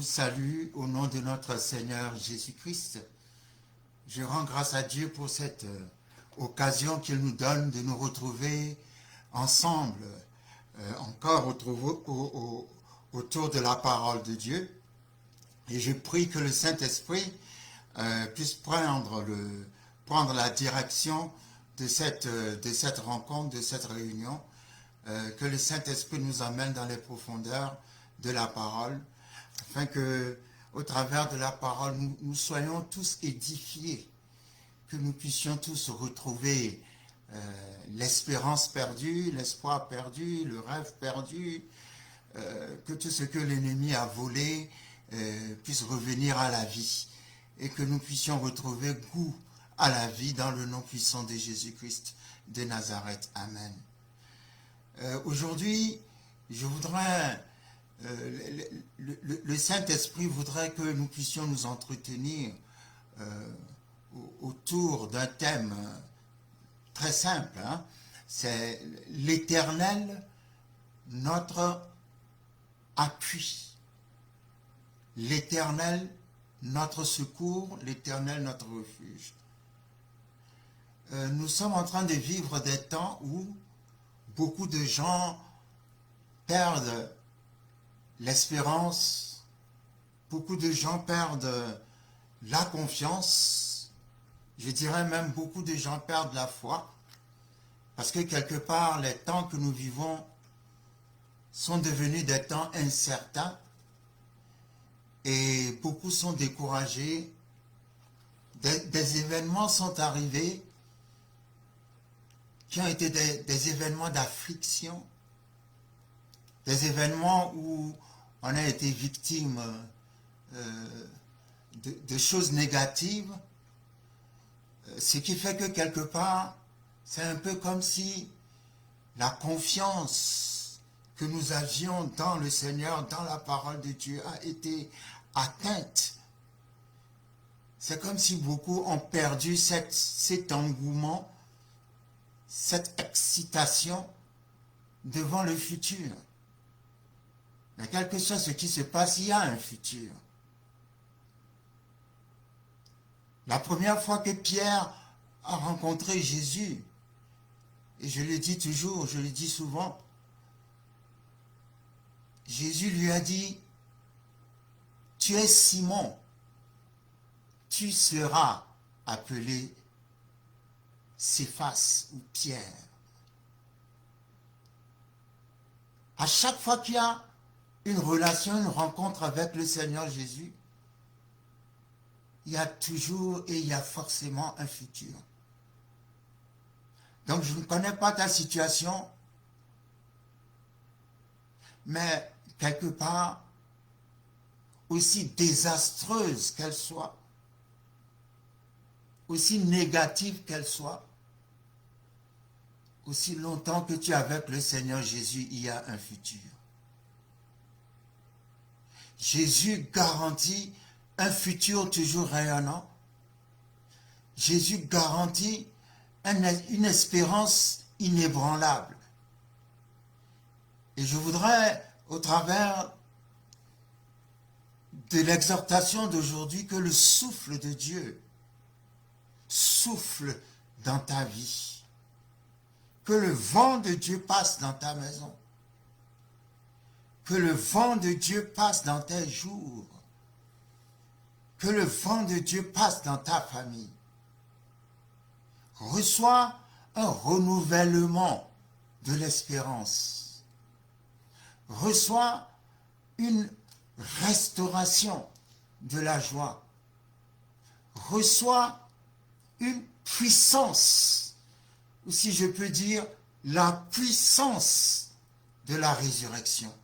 salue au nom de notre Seigneur Jésus-Christ. Je rends grâce à Dieu pour cette occasion qu'il nous donne de nous retrouver ensemble, encore autour de la parole de Dieu. Et je prie que le Saint-Esprit puisse prendre la direction de cette rencontre, de cette réunion, que le Saint-Esprit nous amène dans les profondeurs de la parole, afin que, au travers de la parole, nous soyons tous édifiés, que nous puissions tous retrouver l'espérance perdue, l'espoir perdu, le rêve perdu, que tout ce que l'ennemi a volé puisse revenir à la vie, et que nous puissions retrouver goût à la vie dans le nom puissant de Jésus-Christ de Nazareth. Amen. Aujourd'hui, je voudrais, le Saint-Esprit voudrait que nous puissions nous entretenir autour d'un thème très simple, hein. C'est l'Éternel, notre appui. L'Éternel, notre secours, l'Éternel, notre refuge. Nous sommes en train de vivre des temps où beaucoup de gens perdent l'espérance, beaucoup de gens perdent la confiance, je dirais même beaucoup de gens perdent la foi, parce que quelque part les temps que nous vivons sont devenus des temps incertains et beaucoup sont découragés. Des événements sont arrivés qui ont été des événements d'affliction, des événements où on a été victime de choses négatives, ce qui fait que quelque part, c'est un peu comme si la confiance que nous avions dans le Seigneur, dans la parole de Dieu, a été atteinte. C'est comme si beaucoup ont perdu cet engouement, cette excitation devant le futur. Mais quel que soit ce qui se passe, il y a un futur. La première fois que Pierre a rencontré Jésus, et je le dis toujours, je le dis souvent, Jésus lui a dit, « Tu es Simon, tu seras appelé Céphas ou Pierre. » À chaque fois qu'il y a une relation, une rencontre avec le Seigneur Jésus, il y a toujours et il y a forcément un futur. Donc je ne connais pas ta situation, mais quelque part, aussi désastreuse qu'elle soit, aussi négative qu'elle soit, aussi longtemps que tu es avec le Seigneur Jésus, il y a un futur. Jésus garantit un futur toujours rayonnant. Jésus garantit une espérance inébranlable. Et je voudrais, au travers de l'exhortation d'aujourd'hui, que le souffle de Dieu souffle dans ta vie. Que le vent de Dieu passe dans ta maison. Que le vent de Dieu passe dans tes jours. Que le vent de Dieu passe dans ta famille. Reçois un renouvellement de l'espérance. Reçois une restauration de la joie. Reçois une puissance, ou si je peux dire, la puissance de la résurrection.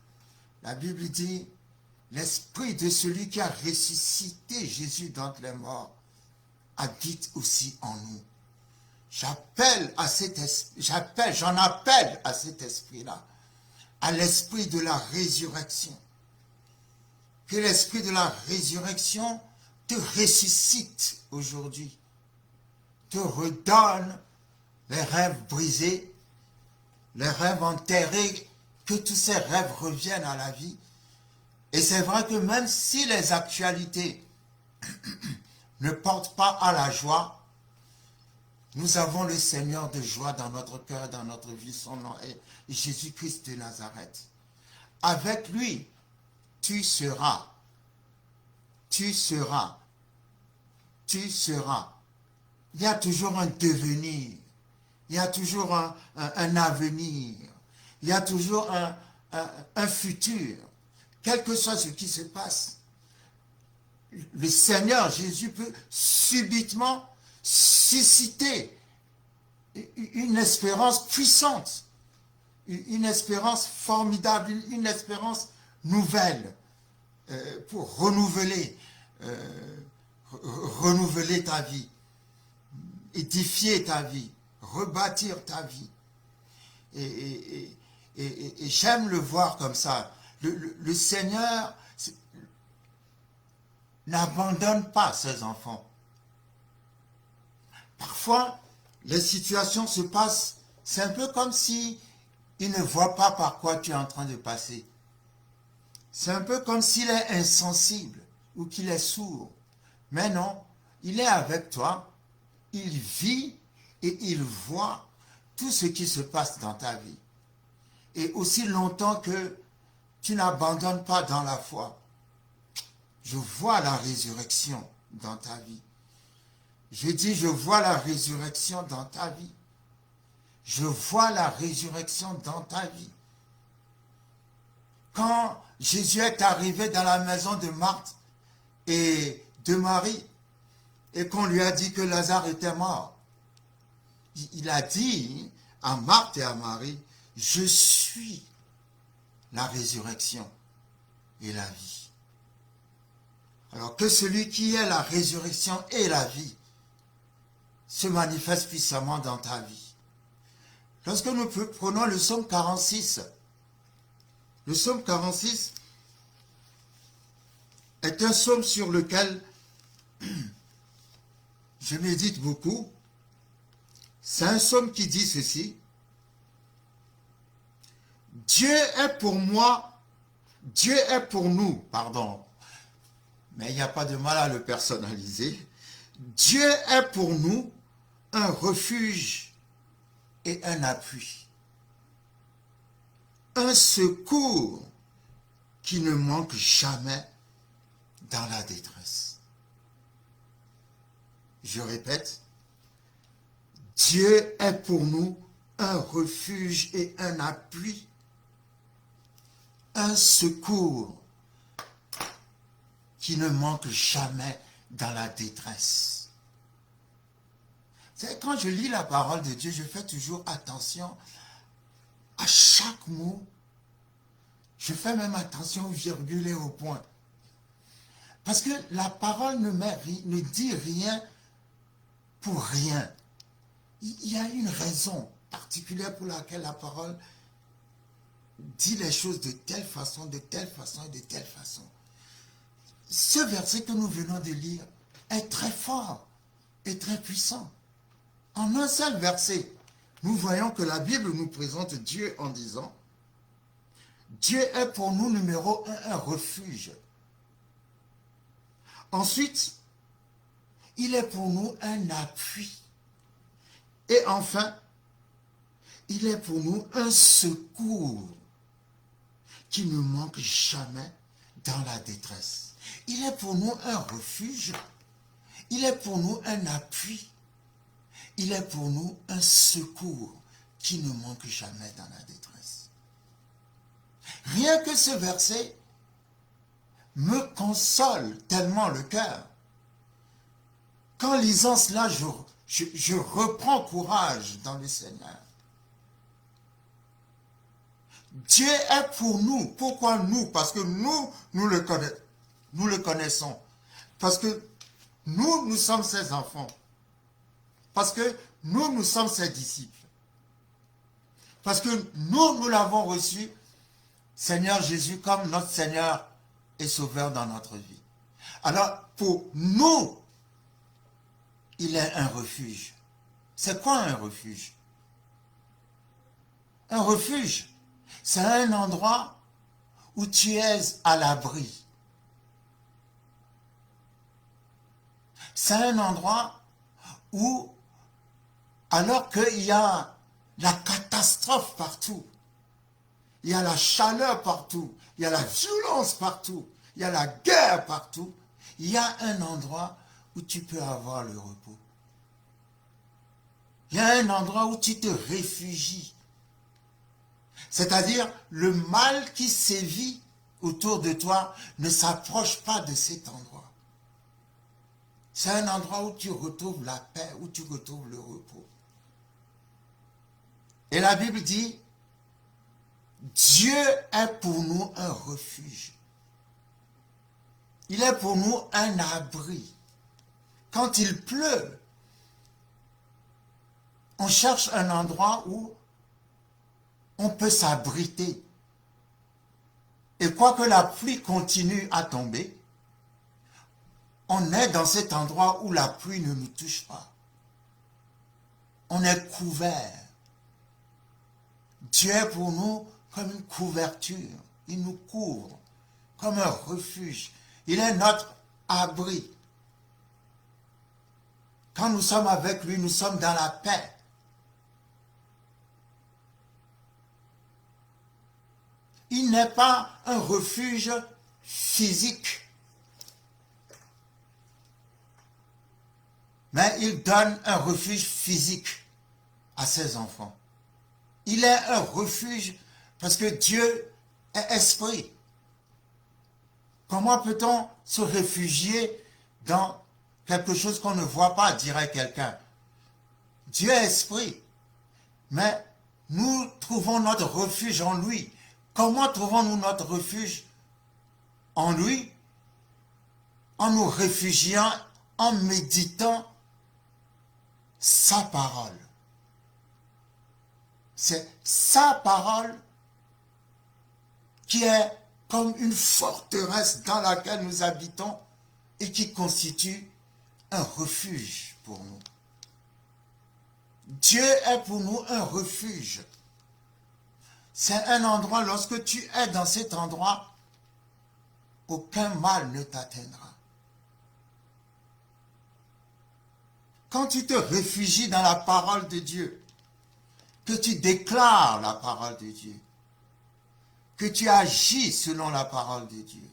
La Bible dit, l'esprit de celui qui a ressuscité Jésus d'entre les morts habite aussi en nous. J'en appelle à cet esprit-là, à l'esprit de la résurrection. Que l'esprit de la résurrection te ressuscite aujourd'hui, te redonne les rêves brisés, les rêves enterrés, que tous ces rêves reviennent à la vie, Et c'est vrai que même si les actualités ne portent pas à la joie, nous avons le Seigneur de joie dans notre cœur, dans notre vie. Son nom est Jésus-Christ de Nazareth. Avec lui, tu seras, tu seras, tu seras. Il y a toujours un devenir, il y a toujours un avenir, il y a toujours un futur. Quel que soit ce qui se passe, le Seigneur Jésus peut subitement susciter une espérance puissante, une espérance formidable, une espérance nouvelle pour renouveler ta vie, édifier ta vie, rebâtir ta vie. Et j'aime le voir comme ça. Le Seigneur n'abandonne pas ses enfants. Parfois, les situations se passent, c'est un peu comme si il ne voit pas par quoi tu es en train de passer. C'est un peu comme s'il est insensible ou qu'il est sourd. Mais non, il est avec toi, il vit et il voit tout ce qui se passe dans ta vie. Et aussi longtemps que tu n'abandonnes pas dans la foi, je vois la résurrection dans ta vie. Je dis, je vois la résurrection dans ta vie. Je vois la résurrection dans ta vie. Quand Jésus est arrivé dans la maison de Marthe et de Marie, et qu'on lui a dit que Lazare était mort, il a dit à Marthe et à Marie, je suis la résurrection et la vie. Alors que celui qui est la résurrection et la vie se manifeste puissamment dans ta vie. Lorsque nous prenons le psaume 46, le psaume 46 est un psaume sur lequel je médite beaucoup. C'est un psaume qui dit ceci. Dieu est pour moi, Dieu est pour nous, pardon, mais il n'y a pas de mal à le personnaliser. Dieu est pour nous un refuge et un appui, un secours qui ne manque jamais dans la détresse. Je répète, Dieu est pour nous un refuge et un appui, un secours qui ne manque jamais dans la détresse. Quand je lis la parole de Dieu, je fais toujours attention à chaque mot. Je fais même attention aux virgules et aux points. Parce que la parole ne dit rien pour rien. Il y a une raison particulière pour laquelle la parole dit les choses de telle façon, de telle façon et de telle façon. Ce verset que nous venons de lire est très fort et très puissant. En un seul verset, nous voyons que la Bible nous présente Dieu en disant « Dieu est pour nous, numéro un refuge. » Ensuite, il est pour nous un appui. Et enfin, il est pour nous un secours qui ne manque jamais dans la détresse. Il est pour nous un refuge. Il est pour nous un appui. Il est pour nous un secours qui ne manque jamais dans la détresse. Rien que ce verset me console tellement le cœur. Qu'en lisant cela, je reprends courage dans le Seigneur. Dieu est pour nous. Pourquoi nous? Parce que nous le connaissons. Parce que nous sommes ses enfants. Parce que nous sommes ses disciples. Parce que nous l'avons reçu, Seigneur Jésus, comme notre Seigneur et Sauveur dans notre vie. Alors, pour nous, il est un refuge. C'est quoi un refuge? Un refuge, c'est un endroit où tu es à l'abri. C'est un endroit où, alors qu'il y a la catastrophe partout, il y a la chaleur partout, il y a la violence partout, il y a la guerre partout, il y a un endroit où tu peux avoir le repos. Il y a un endroit où tu te réfugies. C'est-à-dire, le mal qui sévit autour de toi ne s'approche pas de cet endroit. C'est un endroit où tu retrouves la paix, où tu retrouves le repos. Et la Bible dit, Dieu est pour nous un refuge. Il est pour nous un abri. Quand il pleut, on cherche un endroit où on peut s'abriter. Et quoique la pluie continue à tomber, on est dans cet endroit où la pluie ne nous touche pas. On est couvert. Dieu est pour nous comme une couverture. Il nous couvre comme un refuge. Il est notre abri. Quand nous sommes avec lui, nous sommes dans la paix. Il n'est pas un refuge physique, mais il donne un refuge physique à ses enfants. Il est un refuge parce que Dieu est esprit. Comment peut-on se réfugier dans quelque chose qu'on ne voit pas, dirait quelqu'un? Dieu est esprit, mais nous trouvons notre refuge en lui. Comment trouvons-nous notre refuge en lui? En nous réfugiant, en méditant sa parole. C'est sa parole qui est comme une forteresse dans laquelle nous habitons et qui constitue un refuge pour nous. Dieu est pour nous un refuge. C'est un endroit, lorsque tu es dans cet endroit, aucun mal ne t'atteindra. Quand tu te réfugies dans la parole de Dieu, que tu déclares la parole de Dieu, que tu agis selon la parole de Dieu,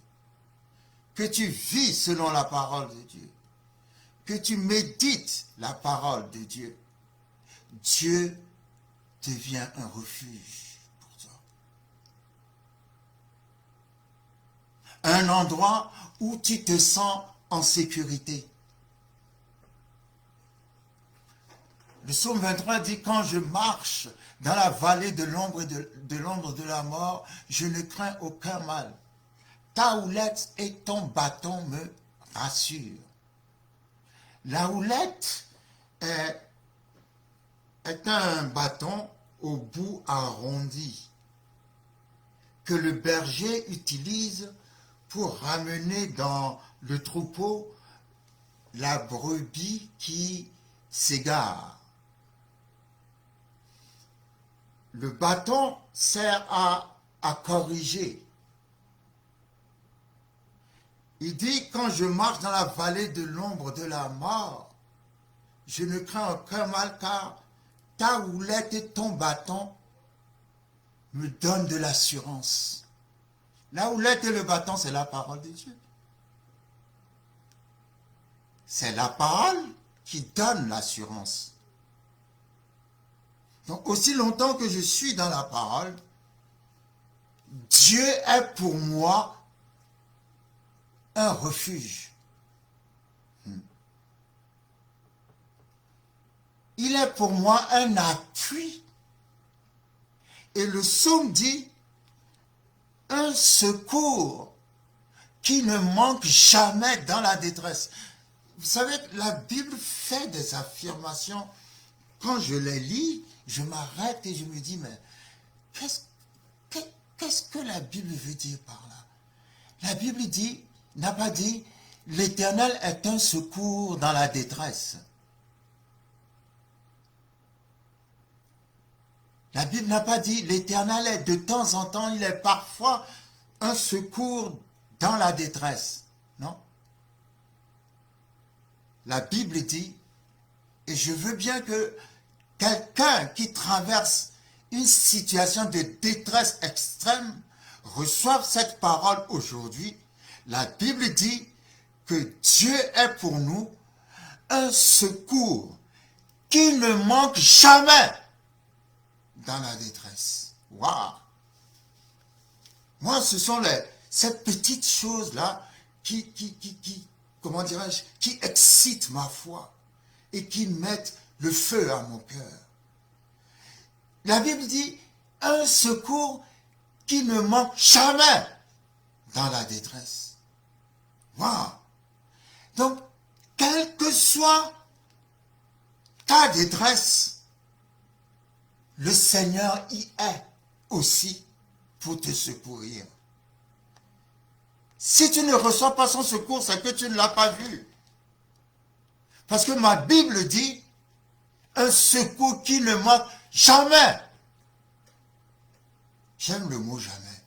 que tu vis selon la parole de Dieu, que tu médites la parole de Dieu, Dieu devient un refuge pour toi. Un endroit où tu te sens en sécurité. Le psaume 23 dit, quand je marche dans la vallée de l'ombre de la mort, je ne crains aucun mal. Ta houlette et ton bâton me rassurent. La houlette est un bâton au bout arrondi que le berger utilise pour ramener dans le troupeau la brebis qui s'égare. Le bâton sert à corriger. Il dit, quand je marche dans la vallée de l'ombre de la mort, je ne crains aucun mal car ta houlette et ton bâton me donnent de l'assurance. La houlette et le bâton, c'est la parole de Dieu. C'est la parole qui donne l'assurance. Donc, aussi longtemps que je suis dans la parole, Dieu est pour moi un refuge. Il est pour moi un appui. Et le psaume dit, un secours qui ne manque jamais dans la détresse. Vous savez, la Bible fait des affirmations. Quand je les lis, je m'arrête et je me dis, mais qu'est-ce que la Bible veut dire par là? La Bible n'a pas dit, l'Éternel est un secours dans la détresse. La Bible n'a pas dit, l'Éternel est de temps en temps, il est parfois un secours dans la détresse. Non. La Bible dit, et je veux bien que quelqu'un qui traverse une situation de détresse extrême reçoive cette parole aujourd'hui. La Bible dit que Dieu est pour nous un secours qui ne manque jamais dans la détresse. Waouh! Moi, ce sont ces petites choses-là comment dirais-je, qui excitent ma foi et qui mettent le feu à mon cœur. La Bible dit un secours qui ne manque jamais dans la détresse. Waouh! Donc, quelle que soit ta détresse, le Seigneur y est aussi pour te secourir. Si tu ne reçois pas son secours, c'est que tu ne l'as pas vu. Parce que ma Bible dit un secours qui ne manque jamais. J'aime le mot jamais.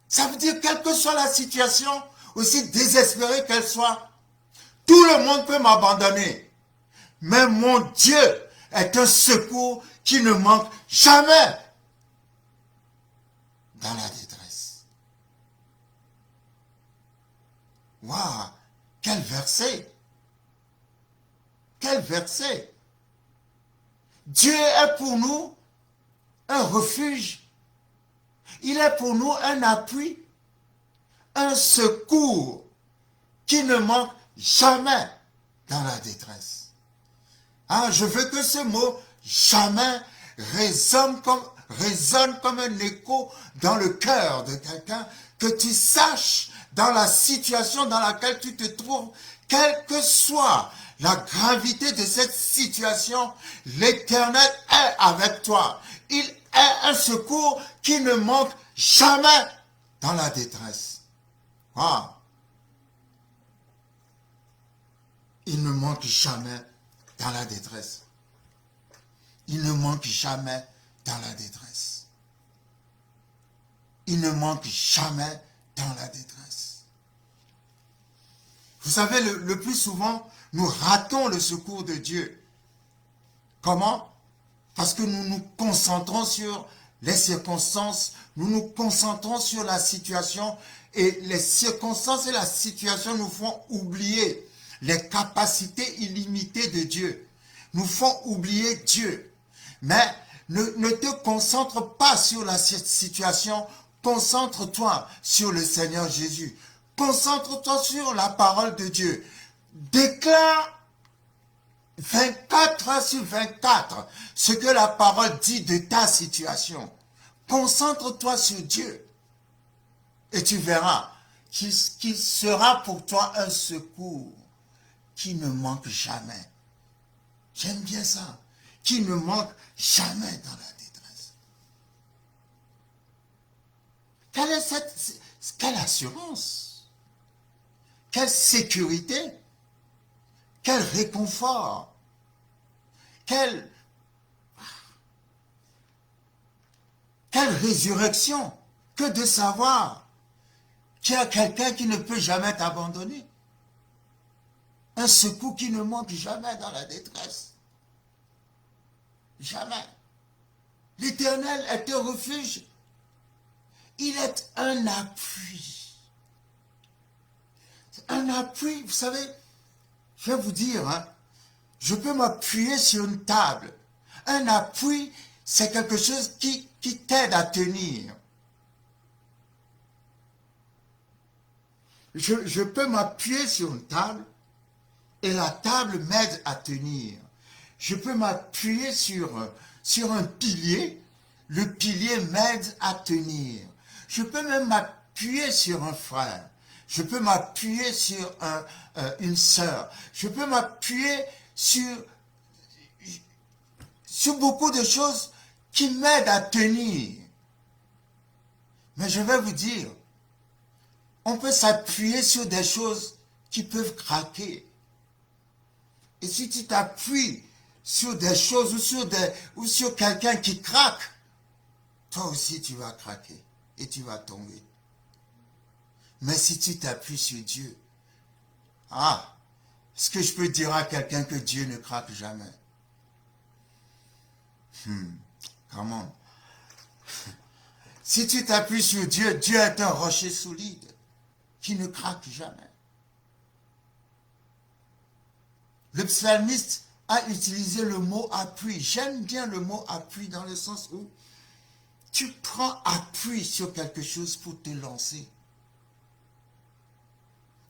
Ça veut dire quelle que soit la situation, aussi désespérée qu'elle soit, tout le monde peut m'abandonner. Mais mon Dieu est un secours qui ne manque jamais dans la détresse. Waouh, quel verset! Quel verset! Dieu est pour nous un refuge. Il est pour nous un appui, un secours qui ne manque jamais dans la détresse. Ah, je veux que ce mot jamais résonne comme un écho dans le cœur de quelqu'un, que tu saches dans la situation dans laquelle tu te trouves, quelle que soit la gravité de cette situation, l'Éternel est avec toi. Il est un secours qui ne manque jamais dans la détresse. Wow. Il ne manque jamais dans la détresse. Il ne manque jamais dans la détresse. Il ne manque jamais dans la détresse. Vous savez, le plus souvent, nous ratons le secours de Dieu. Comment? Parce que nous nous concentrons sur les circonstances, nous nous concentrons sur la situation, et les circonstances et la situation nous font oublier les capacités illimitées de Dieu, nous font oublier Dieu. Mais ne te concentre pas sur la situation, concentre-toi sur le Seigneur Jésus. Concentre-toi sur la parole de Dieu. Déclare 24 heures sur 24 ce que la parole dit de ta situation. Concentre-toi sur Dieu. Et tu verras qu'il sera pour toi un secours qui ne manque jamais. J'aime bien ça. Qui ne manque jamais dans la détresse. Quelle assurance, quelle sécurité, quel réconfort, quelle résurrection que de savoir qu'il y a quelqu'un qui ne peut jamais t'abandonner. Un secours qui ne manque jamais dans la détresse. Jamais. L'Éternel est un refuge. Il est un appui. Un appui, vous savez, je vais vous dire, hein, je peux m'appuyer sur une table. Un appui, c'est quelque chose qui t'aide à tenir. Je peux m'appuyer sur une table et la table m'aide à tenir. Je peux m'appuyer sur un pilier, le pilier m'aide à tenir. Je peux même m'appuyer sur un frère. Je peux m'appuyer sur une sœur. Je peux m'appuyer sur beaucoup de choses qui m'aident à tenir. Mais je vais vous dire, on peut s'appuyer sur des choses qui peuvent craquer. Et si tu t'appuies sur des choses ou sur quelqu'un qui craque, toi aussi tu vas craquer. et tu vas tomber. Mais si tu t'appuies sur Dieu, est-ce que je peux dire à quelqu'un que Dieu ne craque jamais? Comment? Si tu t'appuies sur Dieu, Dieu est un rocher solide qui ne craque jamais. Le psalmiste a utilisé le mot appui. J'aime bien le mot appui dans le sens où tu prends appui sur quelque chose pour te lancer.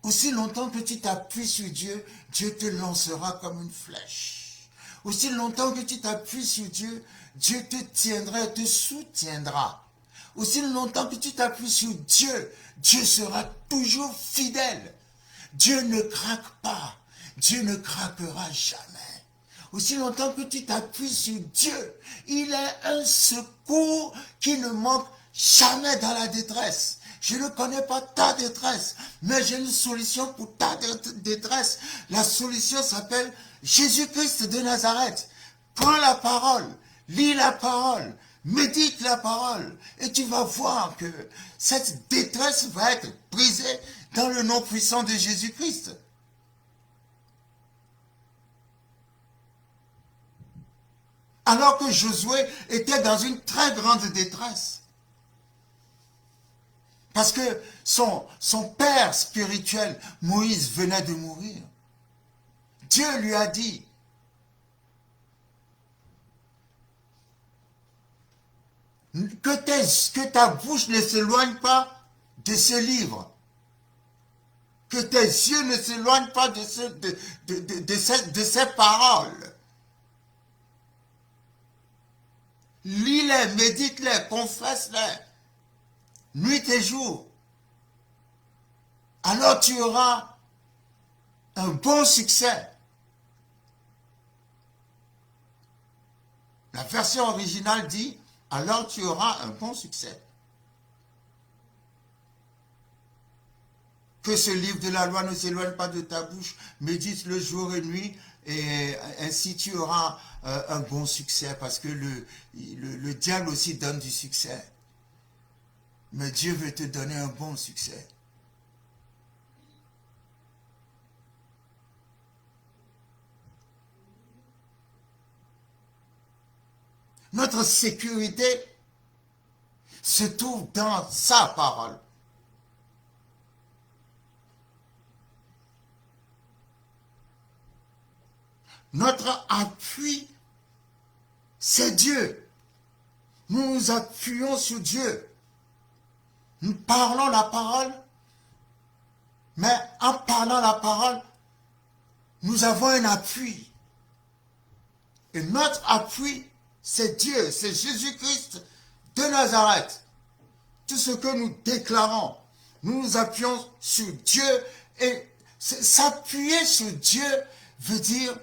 Aussi longtemps que tu t'appuies sur Dieu, Dieu te lancera comme une flèche. Aussi longtemps que tu t'appuies sur Dieu, Dieu te tiendra et te soutiendra. Aussi longtemps que tu t'appuies sur Dieu, Dieu sera toujours fidèle. Dieu ne craque pas. Dieu ne craquera jamais. Aussi longtemps que tu t'appuies sur Dieu, il est un secours qui ne manque jamais dans la détresse. Je ne connais pas ta détresse, mais j'ai une solution pour ta détresse. La solution s'appelle Jésus-Christ de Nazareth. Prends la parole, lis la parole, médite la parole, et tu vas voir que cette détresse va être brisée dans le nom puissant de Jésus-Christ. Alors que Josué était dans une très grande détresse. Parce que son père spirituel, Moïse, venait de mourir. Dieu lui a dit, que ta bouche ne s'éloigne pas de ce livre. Que tes yeux ne s'éloignent pas de ces paroles. Lis-les, médite-les, confesse-les, nuit et jour. Alors tu auras un bon succès. La version originale dit, alors tu auras un bon succès. Que ce livre de la loi ne s'éloigne pas de ta bouche, médite le jour et nuit, et ainsi tu auras un bon succès, parce que le diable aussi donne du succès. Mais Dieu veut te donner un bon succès. Notre sécurité se trouve dans sa parole. Notre appui, c'est Dieu. Nous nous appuyons sur Dieu. Nous parlons la parole, mais en parlant la parole, nous avons un appui. Et notre appui, c'est Dieu, c'est Jésus-Christ de Nazareth. Tout ce que nous déclarons, nous nous appuyons sur Dieu, et s'appuyer sur Dieu veut dire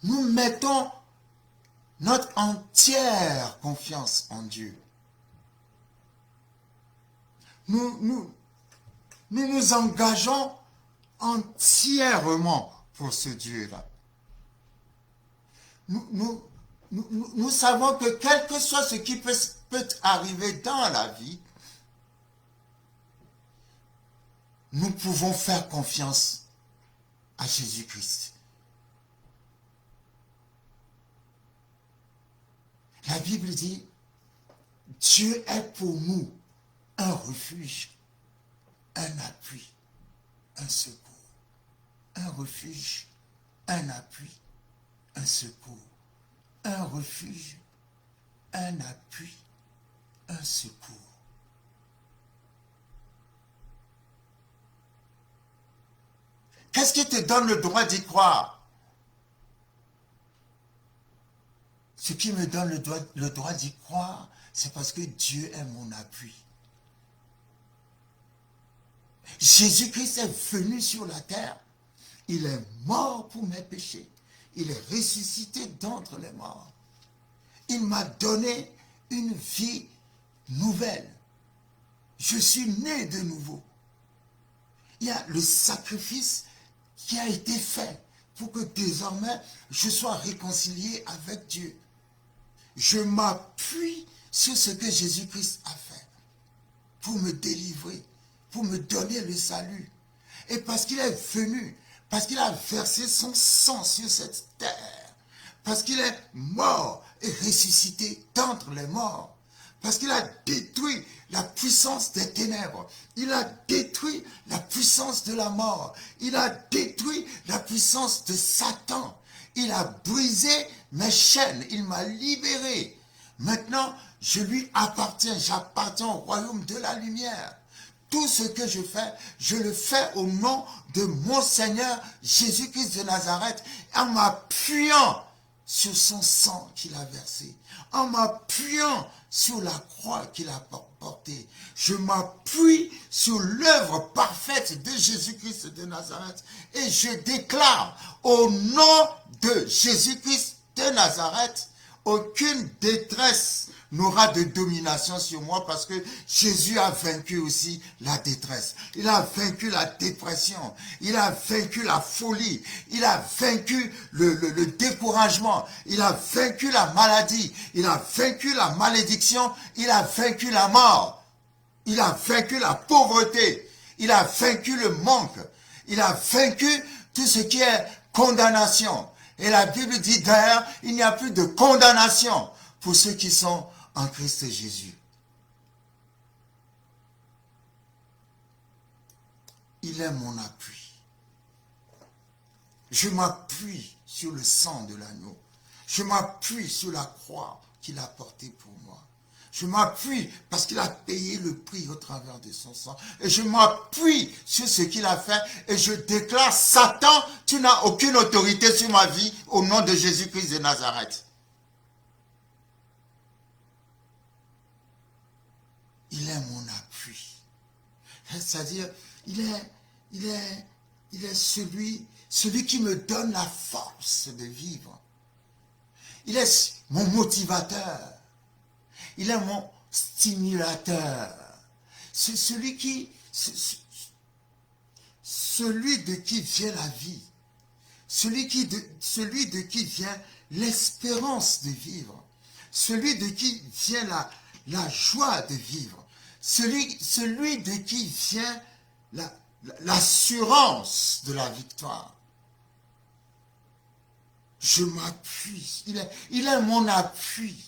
nous mettons notre entière confiance en Dieu. Nous nous engageons entièrement pour ce Dieu-là. Nous savons que quel que soit ce qui peut arriver dans la vie, nous pouvons faire confiance à Jésus-Christ. La Bible dit, Dieu est pour nous un refuge, un appui, un secours. Un refuge, un appui, un secours. Un refuge, un appui, un secours. Qu'est-ce qui te donne le droit d'y croire? Ce qui me donne le droit d'y croire, c'est parce que Dieu est mon appui. Jésus-Christ est venu sur la terre. Il est mort pour mes péchés. Il est ressuscité d'entre les morts. Il m'a donné une vie nouvelle. Je suis né de nouveau. Il y a le sacrifice qui a été fait pour que désormais je sois réconcilié avec Dieu. Je m'appuie sur ce que Jésus-Christ a fait. pour me délivrer, pour me donner le salut. Et parce qu'il est venu, parce qu'il a versé son sang sur cette terre, parce qu'il est mort et ressuscité d'entre les morts, parce qu'il a détruit la puissance des ténèbres, il a détruit la puissance de la mort, il a détruit la puissance de Satan, il a brisé mes chaînes, il m'a libéré. Maintenant, je lui appartiens, j'appartiens au royaume de la lumière. Tout ce que je fais, je le fais au nom de mon Seigneur Jésus-Christ de Nazareth, en m'appuyant sur son sang qu'il a versé, en m'appuyant sur la croix qu'il a portée. Je m'appuie sur l'œuvre parfaite de Jésus-Christ de Nazareth et je déclare au nom de Jésus-Christ de Nazareth, aucune détresse n'aura de domination sur moi parce que Jésus a vaincu aussi la détresse. Il a vaincu la dépression. Il a vaincu la folie. Il a vaincu le découragement. Il a vaincu la maladie. Il a vaincu la malédiction. Il a vaincu la mort. Il a vaincu la pauvreté. Il a vaincu le manque. Il a vaincu tout ce qui est condamnation. Et la Bible dit d'ailleurs, il n'y a plus de condamnation pour ceux qui sont en Christ Jésus. Il est mon appui. Je m'appuie sur le sang de l'agneau. Je m'appuie sur la croix qu'il a portée pour moi. Je m'appuie parce qu'il a payé le prix au travers de son sang. Et je m'appuie sur ce qu'il a fait et je déclare, Satan, tu n'as aucune autorité sur ma vie au nom de Jésus-Christ de Nazareth. Il est mon appui. C'est-à-dire, il est celui qui me donne la force de vivre. Il est mon motivateur. Il est mon stimulateur. C'est celui de qui vient la vie. Celui de qui vient l'espérance de vivre. Celui de qui vient la joie de vivre. Celui de qui vient l'assurance de la victoire. Je m'appuie. Il est mon appui.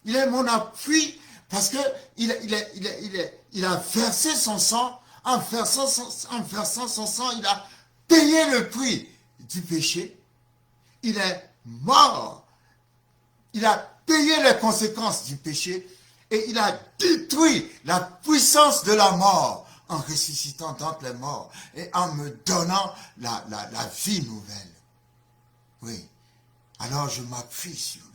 Il est mon appui parce que il a versé son sang. En versant son sang, il a payé le prix du péché. Il est mort. Il a payé les conséquences du péché et il a détruit la puissance de la mort en ressuscitant d'entre les morts et en me donnant la vie nouvelle. Oui. Alors je m'appuie sur lui.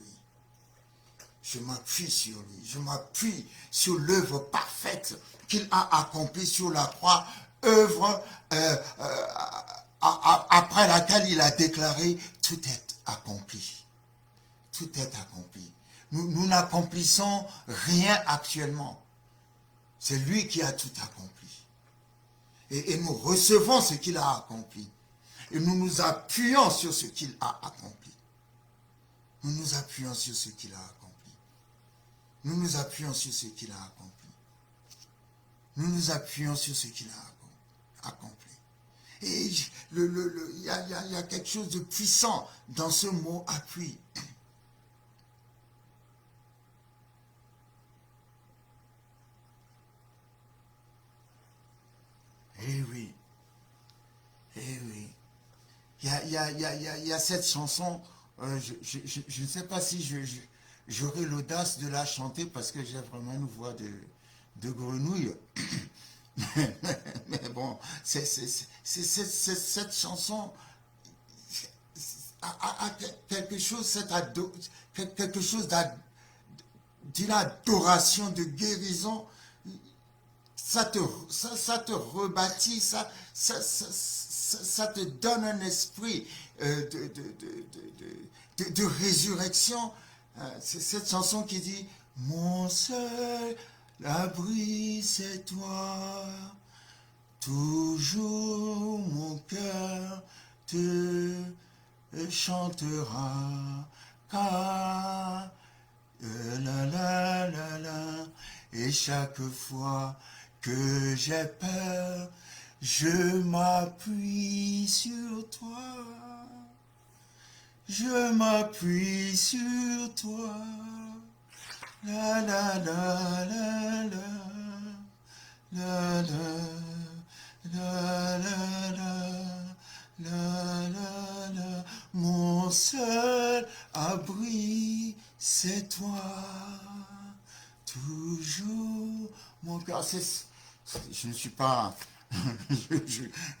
Je m'appuie sur lui. Je m'appuie sur l'œuvre parfaite qu'il a accomplie sur la croix, œuvre après laquelle il a déclaré tout est accompli. Tout est accompli. Nous n'accomplissons rien actuellement. C'est lui qui a tout accompli. Et nous recevons ce qu'il a accompli. Et nous nous appuyons sur ce qu'il a accompli. Nous nous appuyons sur ce qu'il a accompli. Nous nous appuyons sur ce qu'il a accompli. Nous nous appuyons sur ce qu'il a accompli. Et il y a quelque chose de puissant dans ce mot appui. Eh oui. Eh oui. Il y a cette chanson, je ne sais pas si j'aurai l'audace de la chanter parce que j'ai vraiment une voix de grenouille. Mais bon, cette chanson a quelque chose, quelque chose d'une adoration, de guérison. Ça te rebâtit, ça te donne un esprit de résurrection. C'est cette chanson qui dit « Mon seul abri, c'est toi, toujours mon cœur te chantera, car la la la la, Et chaque fois que j'ai peur, je m'appuie sur toi. Je m'appuie sur toi. La la la la la. La la la la la. Mon seul abri, c'est toi. Toujours mon cœur. Je ne suis pas,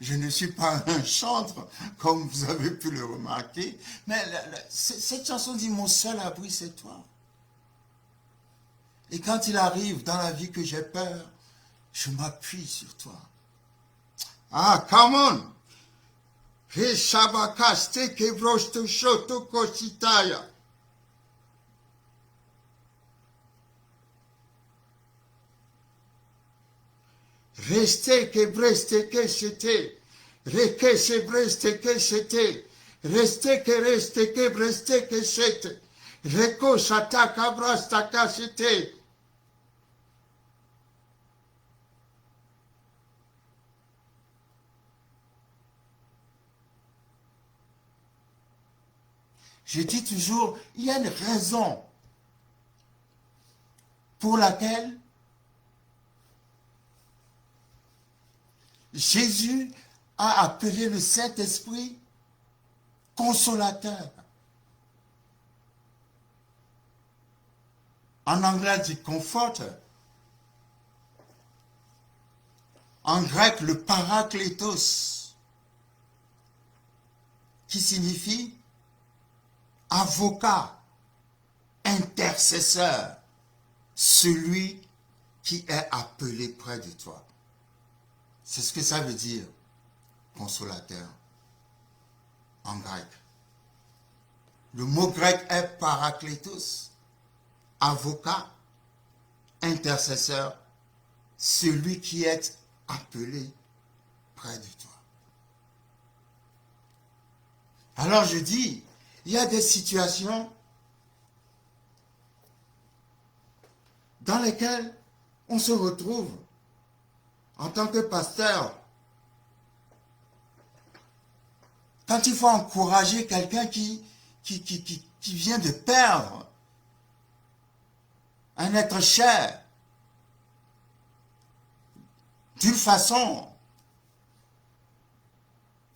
je ne suis pas un chantre, comme vous avez pu le remarquer, mais cette chanson dit mon seul abri, c'est toi. Et quand il arrive dans la vie que j'ai peur, je m'appuie sur toi. Ah, come on! Reshabakaste kebrosto shoto koshitaya. Reste que breste que c'était. Reke se breste que c'était. Reste que breste que c'était. Reko shataka brasta ka c'était. Je dis toujours, il y a une raison pour laquelle Jésus a appelé le Saint-Esprit consolateur. En anglais, il dit comforter. En grec, le parakletos, qui signifie avocat, intercesseur, celui qui est appelé près de toi. C'est ce que ça veut dire, consolateur, en grec. Le mot grec est parakletos, avocat, intercesseur, celui qui est appelé près de toi. Alors je dis, il y a des situations dans lesquelles on se retrouve en tant que pasteur. Quand il faut encourager quelqu'un qui vient de perdre un être cher d'une façon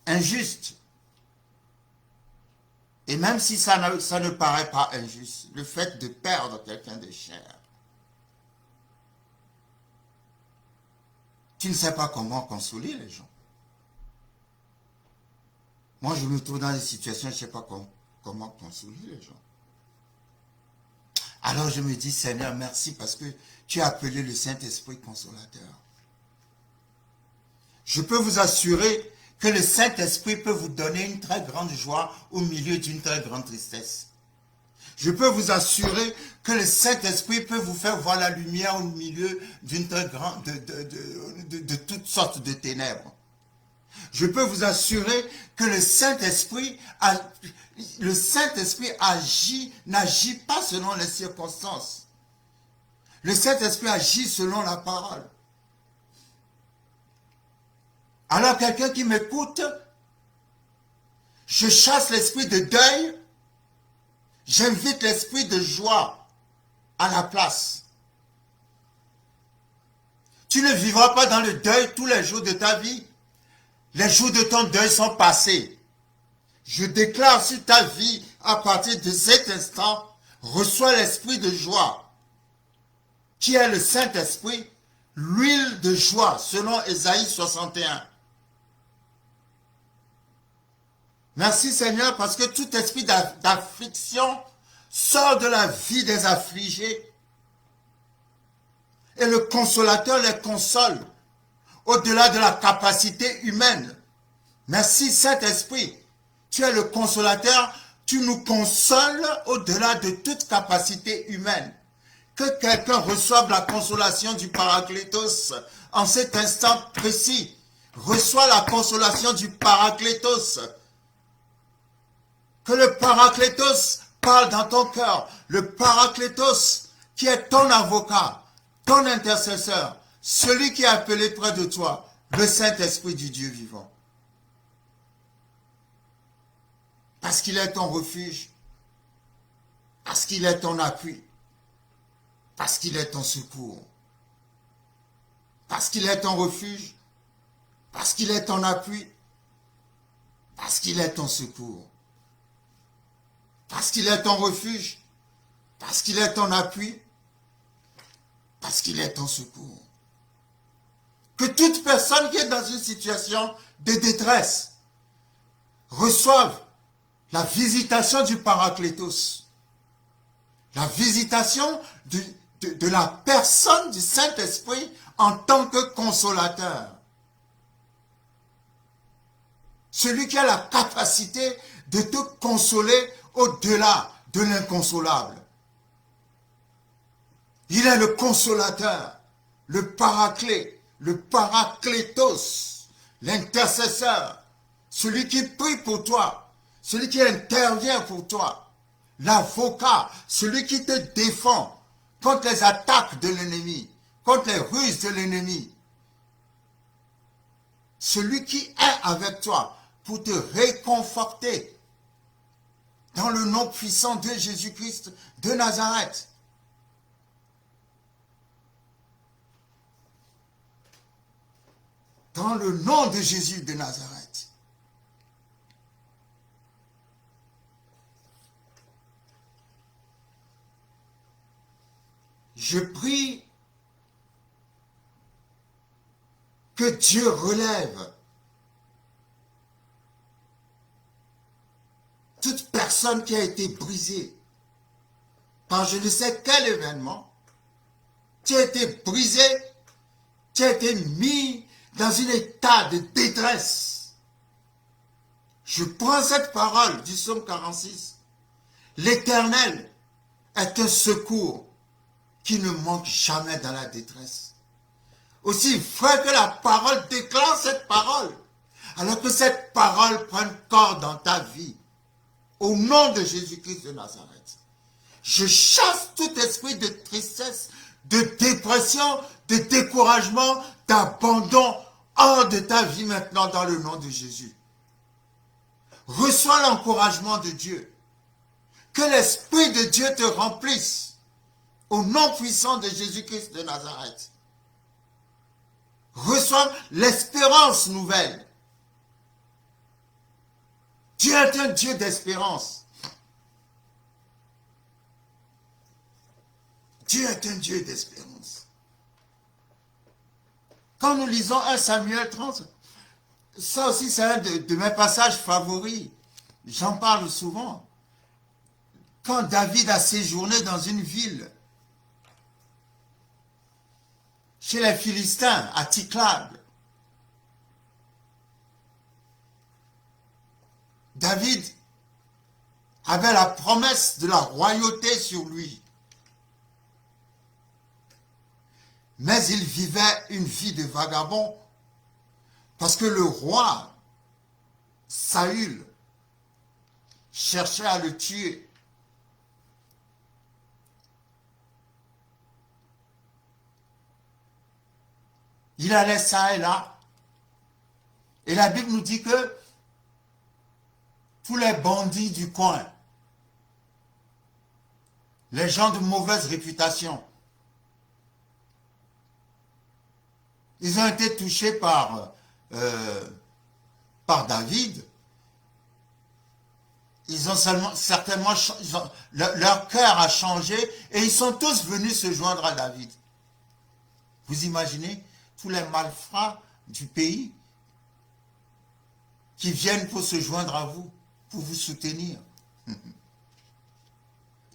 injuste, et même si ça ne paraît pas injuste, le fait de perdre quelqu'un de cher, tu ne sais pas comment consoler les gens. Moi, je me trouve dans des situations, je ne sais pas comment consoler les gens. Alors je me dis, Seigneur, merci parce que tu as appelé le Saint-Esprit consolateur. Je peux vous assurer que le Saint-Esprit peut vous donner une très grande joie au milieu d'une très grande tristesse. Je peux vous assurer que le Saint-Esprit peut vous faire voir la lumière au milieu d'une très grande, de toutes sortes de ténèbres. Je peux vous assurer que le Saint-Esprit agit, n'agit pas selon les circonstances. Le Saint-Esprit agit selon la parole. Alors quelqu'un qui m'écoute, je chasse l'esprit de deuil, j'invite l'esprit de joie à la place. Tu ne vivras pas dans le deuil tous les jours de ta vie. Les jours de ton deuil sont passés. Je déclare sur ta vie, à partir de cet instant, reçois l'esprit de joie, qui est le Saint-Esprit, l'huile de joie, selon Ésaïe 61. Merci Seigneur, parce que tout esprit d'affliction sort de la vie des affligés. Et le consolateur les console au-delà de la capacité humaine. Merci Saint-Esprit, tu es le consolateur, tu nous consoles au-delà de toute capacité humaine. Que quelqu'un reçoive la consolation du Paraklétos en cet instant précis. Reçois la consolation du Paraklétos. Que le Paraklétos parle dans ton cœur. Le Paraklétos qui est ton avocat, ton intercesseur, celui qui est appelé près de toi, le Saint-Esprit du Dieu vivant. Parce qu'il est ton refuge, parce qu'il est ton appui, parce qu'il est ton secours, parce qu'il est ton refuge, parce qu'il est ton appui, parce qu'il est ton secours, parce qu'il est ton refuge, parce qu'il est ton appui, parce qu'il est ton secours. Que toute personne qui est dans une situation de détresse reçoive la visitation du Paraclétos, la visitation de la personne du Saint-Esprit en tant que consolateur. Celui qui a la capacité de te consoler au-delà de l'inconsolable. Il est le consolateur, le paraclet, le paraclétos, l'intercesseur, celui qui prie pour toi, celui qui intervient pour toi, l'avocat, celui qui te défend contre les attaques de l'ennemi, contre les ruses de l'ennemi, celui qui est avec toi pour te réconforter dans le nom puissant de Jésus-Christ de Nazareth. Dans le nom de Jésus de Nazareth. Je prie que Dieu relève toute personne qui a été brisée par je ne sais quel événement, qui a été brisé, qui a été mis dans un état de détresse. Je prends cette parole du psaume 46. L'Éternel est un secours qui ne manque jamais dans la détresse. Aussi vrai que la parole déclare cette parole, alors que cette parole prend corps dans ta vie, au nom de Jésus-Christ de Nazareth, je chasse tout esprit de tristesse, de dépression, de découragement, d'abandon hors de ta vie maintenant dans le nom de Jésus. Reçois l'encouragement de Dieu. Que l'Esprit de Dieu te remplisse au nom puissant de Jésus-Christ de Nazareth. Reçois l'espérance nouvelle. Dieu est un Dieu d'espérance. Dieu est un Dieu d'espérance. Quand nous lisons 1 Samuel 30, ça aussi c'est un de mes passages favoris. J'en parle souvent. Quand David a séjourné dans une ville, chez les Philistins, à Tsiklag, David avait la promesse de la royauté sur lui. Mais il vivait une vie de vagabond parce que le roi Saül cherchait à le tuer. Il allait ça et là. Et la Bible nous dit que tous les bandits du coin, les gens de mauvaise réputation, ils ont été touchés par David. Ils ont certainement, leur cœur a changé et ils sont tous venus se joindre à David. Vous imaginez tous les malfrats du pays qui viennent pour se joindre à vous, pour vous soutenir.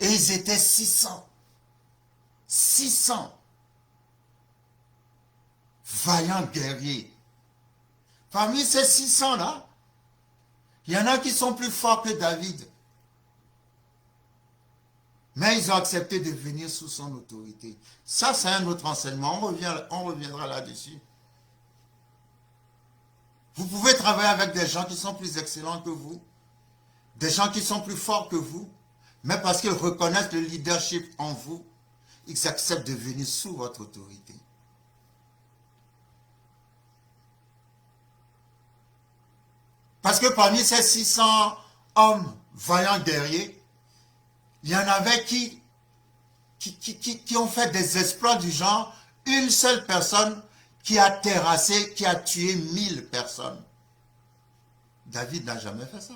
Et ils étaient 600. 600 vaillants guerriers. Parmi ces 600-là, il y en a qui sont plus forts que David. Mais ils ont accepté de venir sous son autorité. Ça, c'est un autre enseignement. On reviendra là-dessus. Vous pouvez travailler avec des gens qui sont plus excellents que vous, des gens qui sont plus forts que vous, mais parce qu'ils reconnaissent le leadership en vous, ils acceptent de venir sous votre autorité. Parce que parmi ces 600 hommes vaillants guerriers, il y en avait qui ont fait des exploits du genre, une seule personne qui a terrassé, qui a tué 1000 personnes. David n'a jamais fait ça.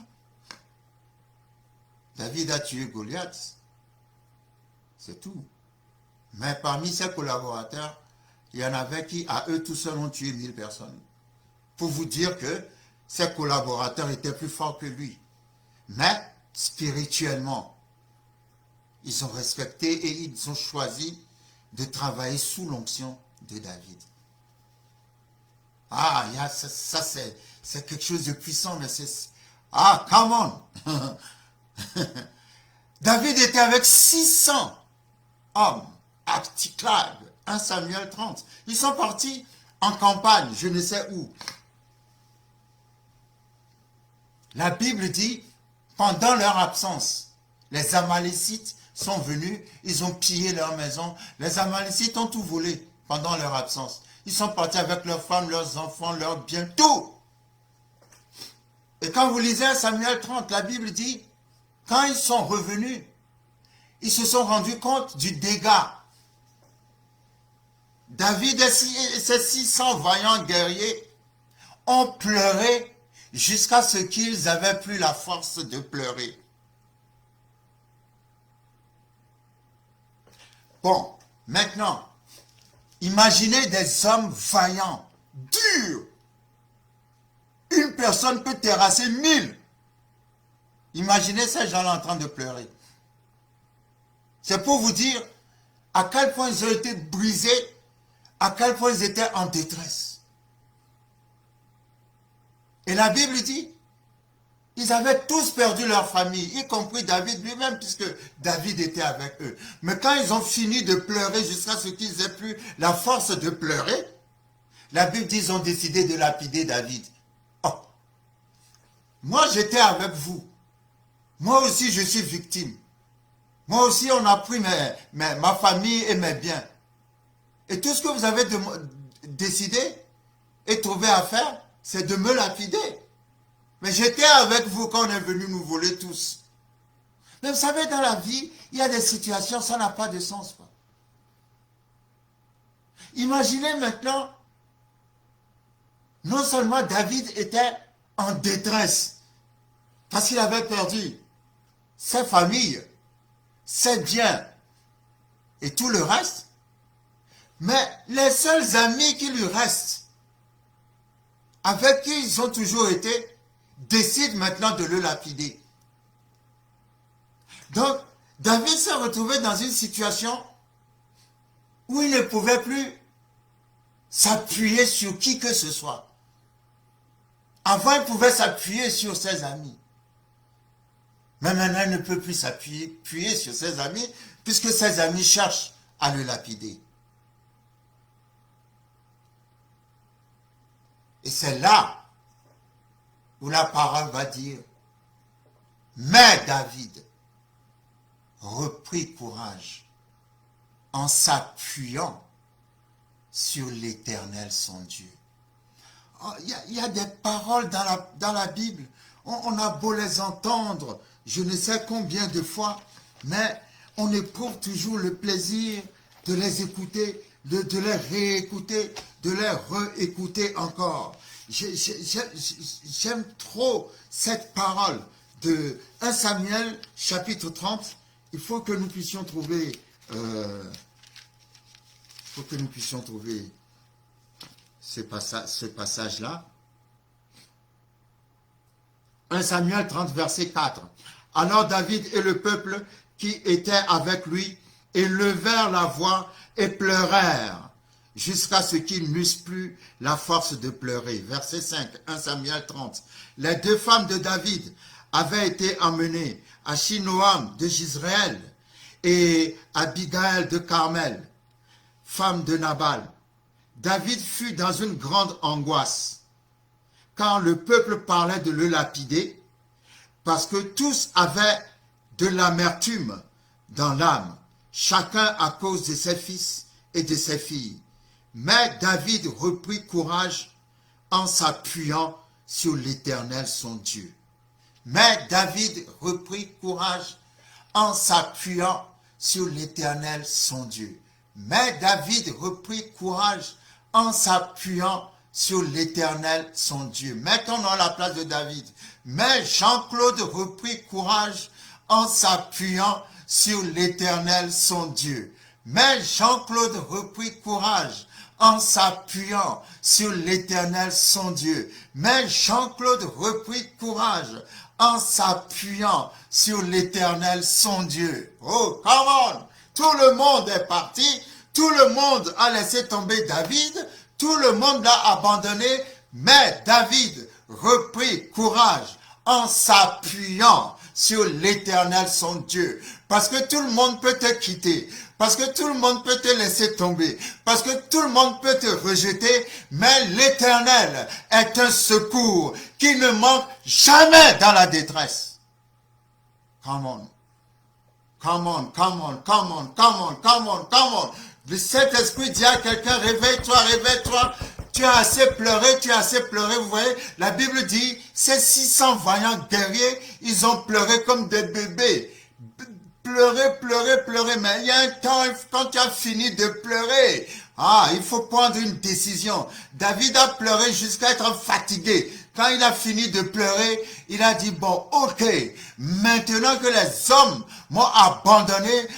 David a tué Goliath. C'est tout. Mais parmi ses collaborateurs, il y en avait qui, à eux tout seuls, ont tué 1000 personnes. Pour vous dire que ses collaborateurs étaient plus forts que lui. Mais, spirituellement, ils ont respecté et ils ont choisi de travailler sous l'onction de David. Ah, ça c'est quelque chose de puissant, mais c'est... Ah, come on! David était avec 600 hommes, Articlave, 1 Samuel 30. Ils sont partis en campagne, je ne sais où. La Bible dit, pendant leur absence, les Amalécites sont venus, ils ont pillé leur maison. Les Amalécites ont tout volé pendant leur absence. Ils sont partis avec leurs femmes, leurs enfants, leurs biens, tout. Et quand vous lisez Samuel 30, la Bible dit, quand ils sont revenus, ils se sont rendus compte du dégât. David et ses 600 vaillants guerriers ont pleuré jusqu'à ce qu'ils n'avaient plus la force de pleurer. Bon, maintenant, imaginez des hommes vaillants, durs. Une personne peut terrasser 1000. Imaginez ces gens-là en train de pleurer. C'est pour vous dire à quel point ils ont été brisés, à quel point ils étaient en détresse. Et la Bible dit, ils avaient tous perdu leur famille, y compris David lui-même, puisque David était avec eux. Mais quand ils ont fini de pleurer jusqu'à ce qu'ils aient plus la force de pleurer, la Bible dit qu'ils ont décidé de lapider David. Oh, moi j'étais avec vous. Moi aussi je suis victime. Moi aussi on a pris ma famille et mes biens. Et tout ce que vous avez décidé et trouvé à faire, c'est de me lapider. Mais j'étais avec vous quand on est venu nous voler tous. Mais vous savez, dans la vie, il y a des situations, ça n'a pas de sens. Quoi. Imaginez maintenant, non seulement David était en détresse, parce qu'il avait perdu sa famille, ses biens et tout le reste, mais les seuls amis qui lui restent, avec qui ils ont toujours été, décident maintenant de le lapider. Donc, David s'est retrouvé dans une situation où il ne pouvait plus s'appuyer sur qui que ce soit. Avant, il pouvait s'appuyer sur ses amis. Mais maintenant, il ne peut plus s'appuyer sur ses amis, puisque ses amis cherchent à le lapider. Et c'est là où la parole va dire, mais David reprit courage en s'appuyant sur l'Éternel son Dieu. Il y a des paroles dans la Bible, on a beau les entendre, je ne sais combien de fois, mais on éprouve toujours le plaisir de les écouter, de les réécouter, de les réécouter encore. J'aime trop cette parole de 1 Samuel chapitre 30. Il faut que nous puissions trouver ce passage-là. 1 Samuel 30 verset 4. Alors David et le peuple qui était avec lui élevèrent la voix et pleurèrent jusqu'à ce qu'ils n'eussent plus la force de pleurer. Verset 5, 1 Samuel 30. Les deux femmes de David avaient été emmenées, Achinoam de Jizréel et Abigail de Carmel, femme de Nabal. David fut dans une grande angoisse, car le peuple parlait de le lapider, parce que tous avaient de l'amertume dans l'âme, chacun à cause de ses fils et de ses filles. Mais David reprit courage en s'appuyant sur l'Éternel son Dieu. Mais David reprit courage en s'appuyant sur l'Éternel son Dieu. Mais David reprit courage en s'appuyant sur l'Éternel son Dieu. Mettons-nous à la place de David. Mais Jean-Claude reprit courage en s'appuyant sur l'Éternel son Dieu. Mais Jean-Claude reprit courage en s'appuyant sur l'Éternel son Dieu. Mais Jean-Claude reprit courage en s'appuyant sur l'Éternel son Dieu. Oh, come on! Tout le monde est parti, tout le monde a laissé tomber David, tout le monde l'a abandonné, mais David reprit courage en s'appuyant sur l'Éternel son Dieu. Parce que tout le monde peut te quitter, parce que tout le monde peut te laisser tomber, parce que tout le monde peut te rejeter, mais l'Éternel est un secours qui ne manque jamais dans la détresse. Come on. Come on, come on, come on, come on, come on, come on. Le Saint-Esprit dit à quelqu'un, réveille-toi, réveille-toi. Tu as assez pleuré, tu as assez pleuré. Vous voyez, la Bible dit, ces 600 vaillants guerriers, ils ont pleuré comme des bébés. Pleurer, pleurer, pleurer. Mais il y a un temps, quand tu as fini de pleurer, il faut prendre une décision. David a pleuré jusqu'à être fatigué. Quand il a fini de pleurer, il a dit, bon, ok, maintenant que les hommes m'ont abandonné,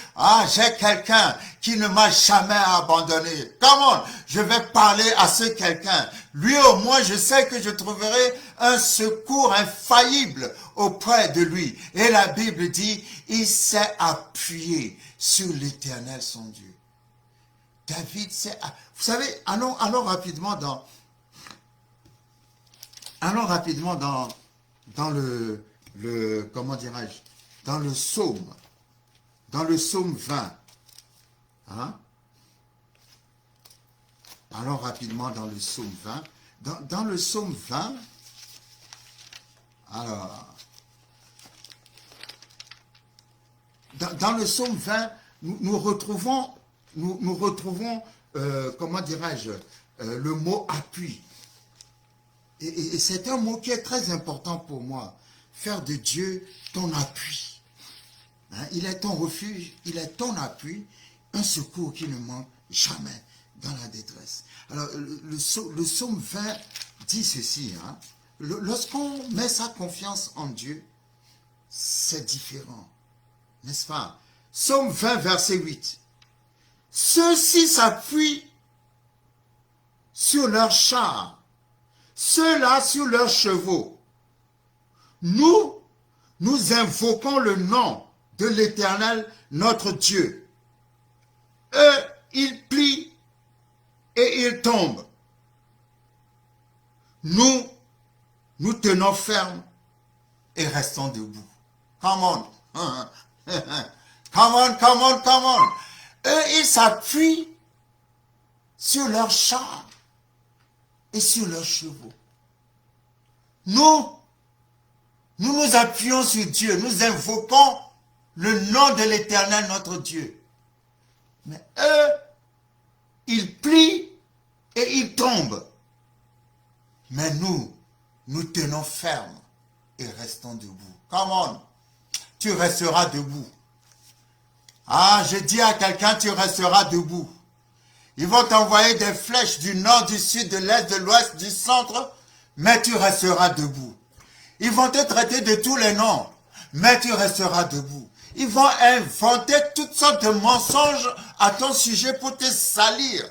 j'ai quelqu'un qui ne m'a jamais abandonné. Comment je vais parler à ce quelqu'un? Lui au moins, je sais que je trouverai un secours infaillible auprès de lui. Et la Bible dit, il s'est appuyé sur l'Éternel son Dieu. David s'est... Vous savez, allons rapidement dans le comment dirais-je, dans le psaume 20. Allons rapidement dans le psaume 20. Dans le psaume 20, alors, dans le psaume 20, nous retrouvons, comment dirais-je, le mot appui. Et c'est un mot qui est très important pour moi. Faire de Dieu ton appui. Il est ton refuge, il est ton appui, un secours qui ne manque jamais dans la détresse. Alors, le psaume 20 dit ceci. Lorsqu'on met sa confiance en Dieu, c'est différent. N'est-ce pas? Psaume 20, verset 8. Ceux-ci s'appuient sur leurs chars, ceux-là sur leurs chevaux. Nous invoquons le nom de l'Éternel, notre Dieu. Eux, ils plient et ils tombent. Nous tenons ferme et restons debout. Come on. Come on, come on, come on. Eux, ils s'appuient sur leurs chars et sur leurs chevaux. Nous nous appuyons sur Dieu. Nous invoquons le nom de l'Éternel, notre Dieu. Mais eux, ils plient et ils tombent. Mais nous tenons ferme et restons debout. Come on. Tu resteras debout. Je dis à quelqu'un, tu resteras debout. Ils vont t'envoyer des flèches du nord, du sud, de l'est, de l'ouest, du centre, mais tu resteras debout. Ils vont te traiter de tous les noms, mais tu resteras debout. Ils vont inventer toutes sortes de mensonges à ton sujet pour te salir,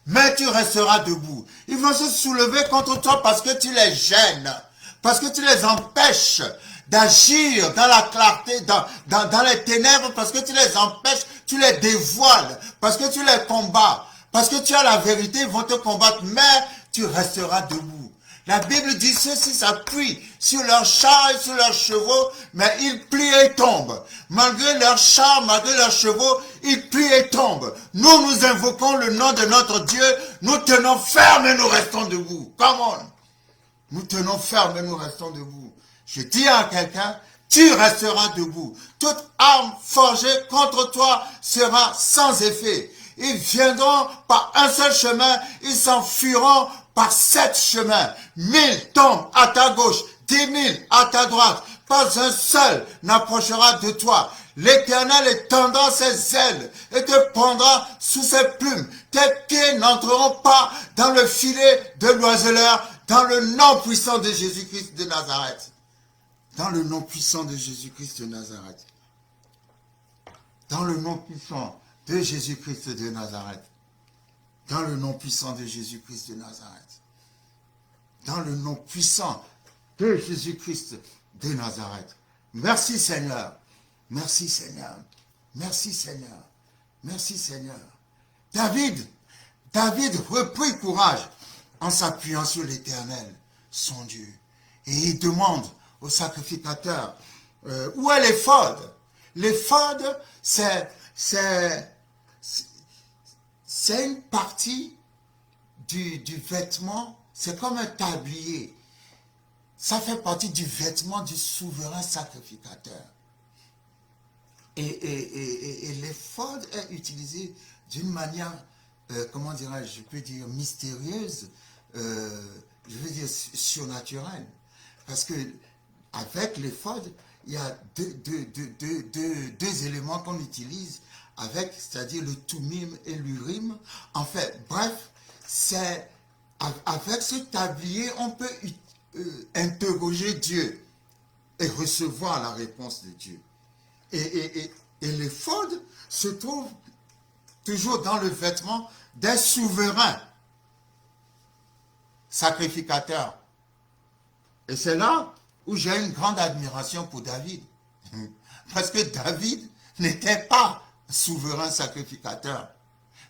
mais tu resteras debout. Ils vont se soulever contre toi parce que tu les gênes, parce que tu les empêches d'agir dans la clarté, dans les ténèbres, parce que tu les empêches, tu les dévoiles, parce que tu les combats, parce que tu as la vérité, ils vont te combattre, mais tu resteras debout. La Bible dit ceux-ci s'appuient sur leurs chars et sur leurs chevaux, mais ils plient et tombent. Malgré leurs chars, malgré leurs chevaux, ils plient et tombent. Nous invoquons le nom de notre Dieu, nous tenons ferme et nous restons debout. Come on. Nous tenons ferme et nous restons debout. Je dis à quelqu'un, tu resteras debout. Toute arme forgée contre toi sera sans effet. Ils viendront par un seul chemin, ils s'enfuiront par 7 chemins. 1000 tombent à ta gauche, 10 000 à ta droite. Pas un seul n'approchera de toi. L'Éternel étendra ses ailes et te prendra sous ses plumes. Tes pieds n'entreront pas dans le filet de l'oiseleur, dans le nom puissant de Jésus-Christ de Nazareth. Dans le nom puissant de Jésus-Christ de Nazareth. Dans le nom puissant de Jésus-Christ de Nazareth. Dans le nom puissant de Jésus-Christ de Nazareth. Dans le nom puissant de Jésus-Christ de Nazareth. Merci Seigneur. Merci Seigneur. Merci Seigneur. Merci Seigneur. David reprit courage en s'appuyant sur l'Éternel, son Dieu. Et il demande au sacrificateur, où est l'éphod? L'éphod, c'est une partie du vêtement, c'est comme un tablier. Ça fait partie du vêtement du souverain sacrificateur. Et l'éphod est utilisé d'une manière, comment dirais-je, je peux dire mystérieuse, je veux dire surnaturelle. Parce que avec l'éphod, il y a deux éléments qu'on utilise avec, c'est-à-dire le Tumim et l'Urim. En fait, bref, c'est avec ce tablier, on peut interroger Dieu et recevoir la réponse de Dieu. Et l'éphod se trouve toujours dans le vêtement d'un souverain sacrificateur. Et c'est là où j'ai une grande admiration pour David. Parce que David n'était pas souverain sacrificateur.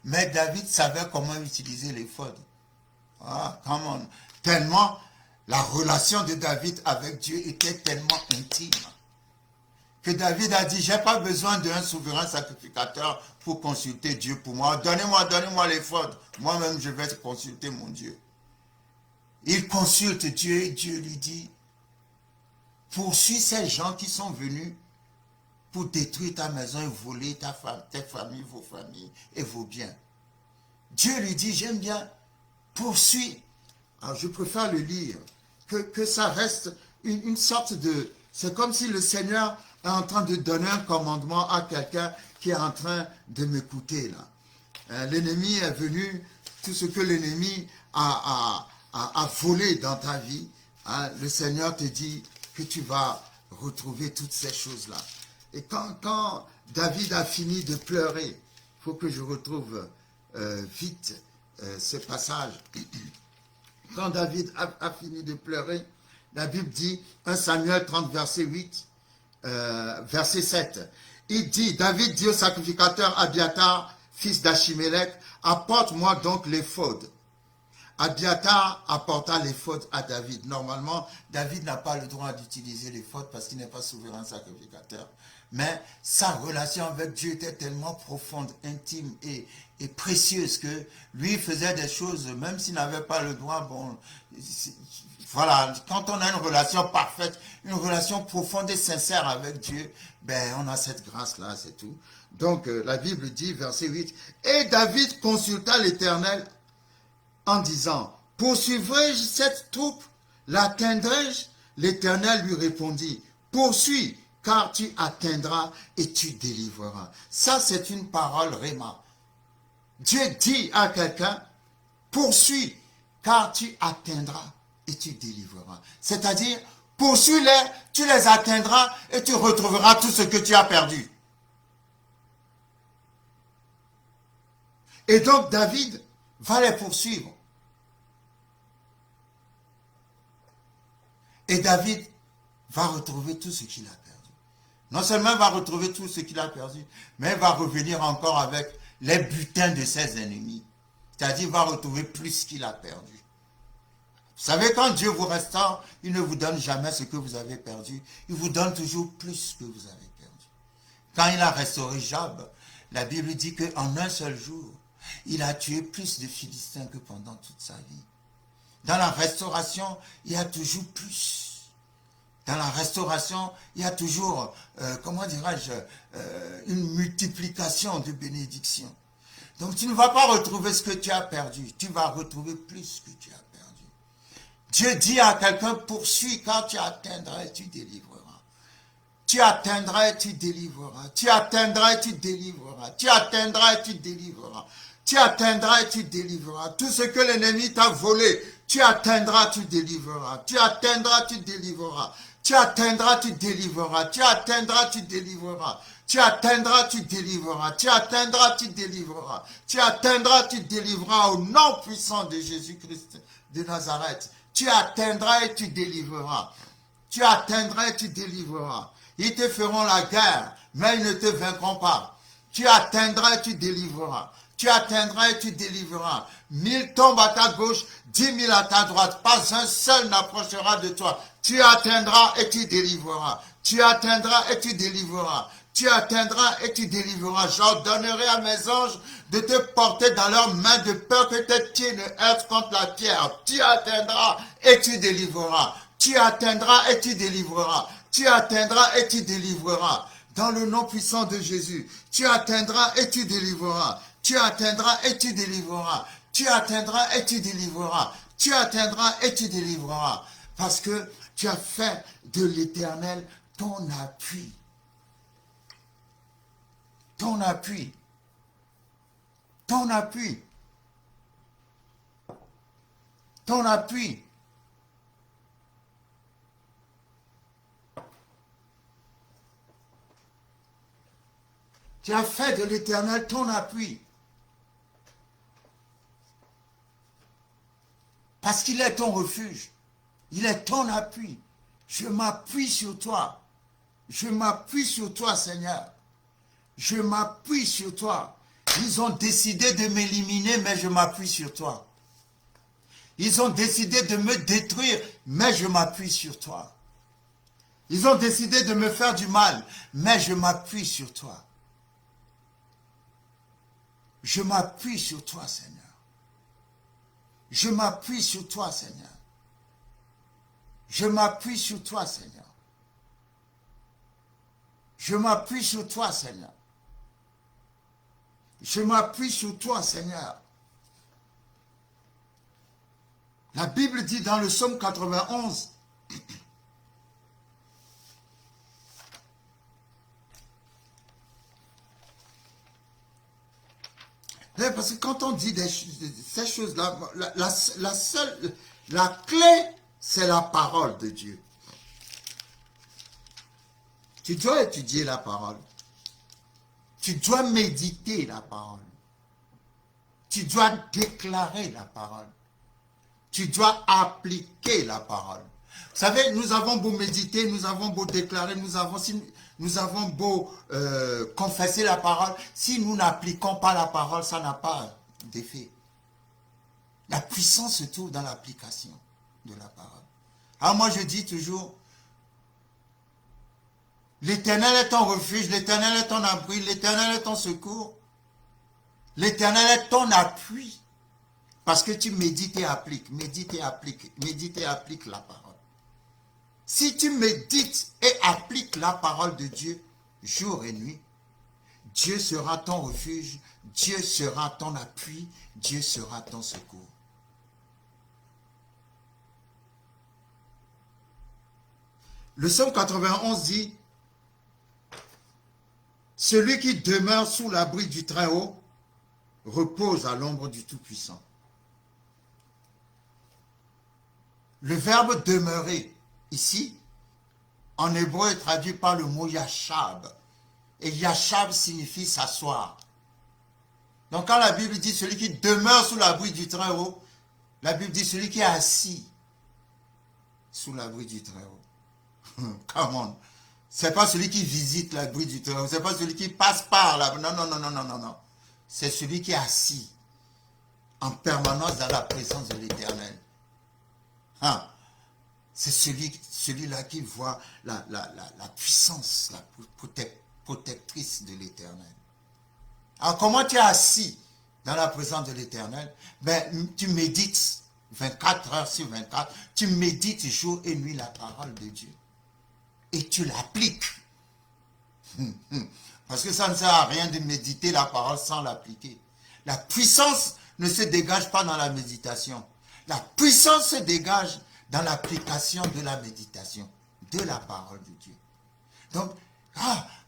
Mais David savait comment utiliser l'éphod. Ah, comment? Tellement la relation de David avec Dieu était tellement intime que David a dit, j'ai pas besoin d'un souverain sacrificateur pour consulter Dieu pour moi. Donnez-moi l'éphod. Moi-même, je vais consulter mon Dieu. Il consulte Dieu et Dieu lui dit, poursuis ces gens qui sont venus pour détruire ta maison et voler ta femme, tes familles, vos familles et vos biens. Dieu lui dit, j'aime bien, poursuis. Alors je préfère le lire, que ça reste une sorte de... C'est comme si le Seigneur est en train de donner un commandement à quelqu'un qui est en train de m'écouter là. L'ennemi est venu, tout ce que l'ennemi a volé dans ta vie, hein, le Seigneur te dit que tu vas retrouver toutes ces choses-là. Et quand David a fini de pleurer, il faut que je retrouve vite ce passage. Quand David a fini de pleurer, la Bible dit, 1 Samuel 30, verset 8, verset 7, il dit, David dit au sacrificateur Abiatar, fils d'Achimélec, apporte-moi donc l'éphod. Abiatar apporta l'éphod à David. Normalement, David n'a pas le droit d'utiliser l'éphod parce qu'il n'est pas souverain sacrificateur. Mais sa relation avec Dieu était tellement profonde, intime et précieuse que lui faisait des choses, même s'il n'avait pas le droit. Bon, voilà, quand on a une relation parfaite, une relation profonde et sincère avec Dieu, ben on a cette grâce-là, c'est tout. Donc la Bible dit, verset 8, et David consulta l'Éternel en disant, poursuivrai-je cette troupe, l'atteindrai-je? L'Éternel lui répondit, poursuis, car tu atteindras et tu délivreras. Ça, c'est une parole réma. Dieu dit à quelqu'un, poursuis, car tu atteindras et tu délivreras. C'est-à-dire, poursuis-les, tu les atteindras et tu retrouveras tout ce que tu as perdu. Et donc, David va les poursuivre. Et David va retrouver tout ce qu'il a perdu. Non seulement il va retrouver tout ce qu'il a perdu, mais il va revenir encore avec les butins de ses ennemis. C'est-à-dire, il va retrouver plus qu'il a perdu. Vous savez, quand Dieu vous restaure, il ne vous donne jamais ce que vous avez perdu. Il vous donne toujours plus que vous avez perdu. Quand il a restauré Job, la Bible dit qu'en un seul jour, il a tué plus de Philistins que pendant toute sa vie. Dans la restauration, il y a toujours plus. Dans la restauration, il y a toujours, comment dirais-je, une multiplication de bénédictions. Donc tu ne vas pas retrouver ce que tu as perdu, tu vas retrouver plus que tu as perdu. Dieu dit à quelqu'un, poursuis, car tu atteindras et tu délivreras. Tu atteindras et tu délivreras. Tu atteindras et tu délivreras. Tu atteindras et tu délivreras. Tu atteindras et tu délivreras. Tout ce que l'ennemi t'a volé, tu atteindras, tu délivreras. Tu atteindras, tu délivreras. Tu atteindras, tu délivreras. Tu atteindras, tu délivreras. Tu atteindras, tu délivreras. Tu atteindras, tu délivreras. Tu atteindras, tu délivreras au nom puissant de Jésus-Christ de Nazareth. Tu atteindras et tu délivreras. Tu atteindras et tu délivreras. Ils te feront la guerre, mais ils ne te vaincront pas. Tu atteindras et tu délivreras. Tu atteindras et tu délivreras. 1000 tombent à ta gauche, 10 000 à ta droite. Pas un seul n'approchera de toi. Tu atteindras et tu délivreras. Tu atteindras et tu délivreras. Tu atteindras et tu délivreras. J'ordonnerai à mes anges de te porter dans leurs mains de peur que tes pieds ne heurtent contre la pierre. Tu atteindras et tu délivreras. Tu atteindras et tu délivreras. Tu atteindras et tu délivreras. Dans le nom puissant de Jésus, tu atteindras et tu délivreras. Tu atteindras et tu délivreras. Tu atteindras et tu délivreras. Tu atteindras et tu délivreras. Parce que tu as fait de l'Éternel ton appui. Ton appui. Ton appui. Ton appui. Tu as fait de l'Éternel ton appui. Parce qu'il est ton refuge. Il est ton appui. Je m'appuie sur toi. Je m'appuie sur toi, Seigneur. Je m'appuie sur toi. Ils ont décidé de m'éliminer, mais je m'appuie sur toi. Ils ont décidé de me détruire, mais je m'appuie sur toi. Ils ont décidé de me faire du mal, mais je m'appuie sur toi. Je m'appuie sur toi, Seigneur. Je m'appuie sur toi, Seigneur. Je m'appuie sur toi, Seigneur. Je m'appuie sur toi, Seigneur. Je m'appuie sur toi, Seigneur. La Bible dit dans le psaume 91, parce que quand on dit ces choses-là, la clé, c'est la parole de Dieu. Tu dois étudier la parole. Tu dois méditer la parole. Tu dois déclarer la parole. Tu dois appliquer la parole. Vous savez, nous avons beau méditer, nous avons beau déclarer, nous avons beau confesser la parole. Si nous n'appliquons pas la parole, ça n'a pas d'effet. La puissance se trouve dans l'application de la parole. Alors moi je dis toujours, l'Éternel est ton refuge, l'Éternel est ton abri, l'Éternel est ton secours. L'Éternel est ton appui. Parce que tu médites et appliques, médites et appliques, médites et appliques la parole. Si tu médites et appliques la parole de Dieu jour et nuit, Dieu sera ton refuge, Dieu sera ton appui, Dieu sera ton secours. Le psaume 91 dit, « Celui qui demeure sous l'abri du Très-Haut repose à l'ombre du Tout-Puissant. » Le verbe demeurer, ici, en hébreu, est traduit par le mot yashab. Et yashab signifie s'asseoir. Donc quand la Bible dit celui qui demeure sous l'abri du Très-Haut, la Bible dit celui qui est assis sous l'abri du Très-Haut. Come on. C'est pas celui qui visite l'abri du Très-Haut. C'est pas celui qui passe par là. Non, non, non, non, non, non, non. C'est celui qui est assis en permanence dans la présence de l'Éternel. Hein? C'est celui-là qui voit la puissance, la protectrice de l'Éternel. Alors comment tu es assis dans la présence de l'Éternel? Ben, tu médites 24 heures sur 24, tu médites jour et nuit la parole de Dieu. et tu l'appliques. Parce que ça ne sert à rien de méditer la parole sans l'appliquer. La puissance ne se dégage pas dans la méditation. La puissance se dégage dans l'application de la méditation, de la parole de Dieu. Donc,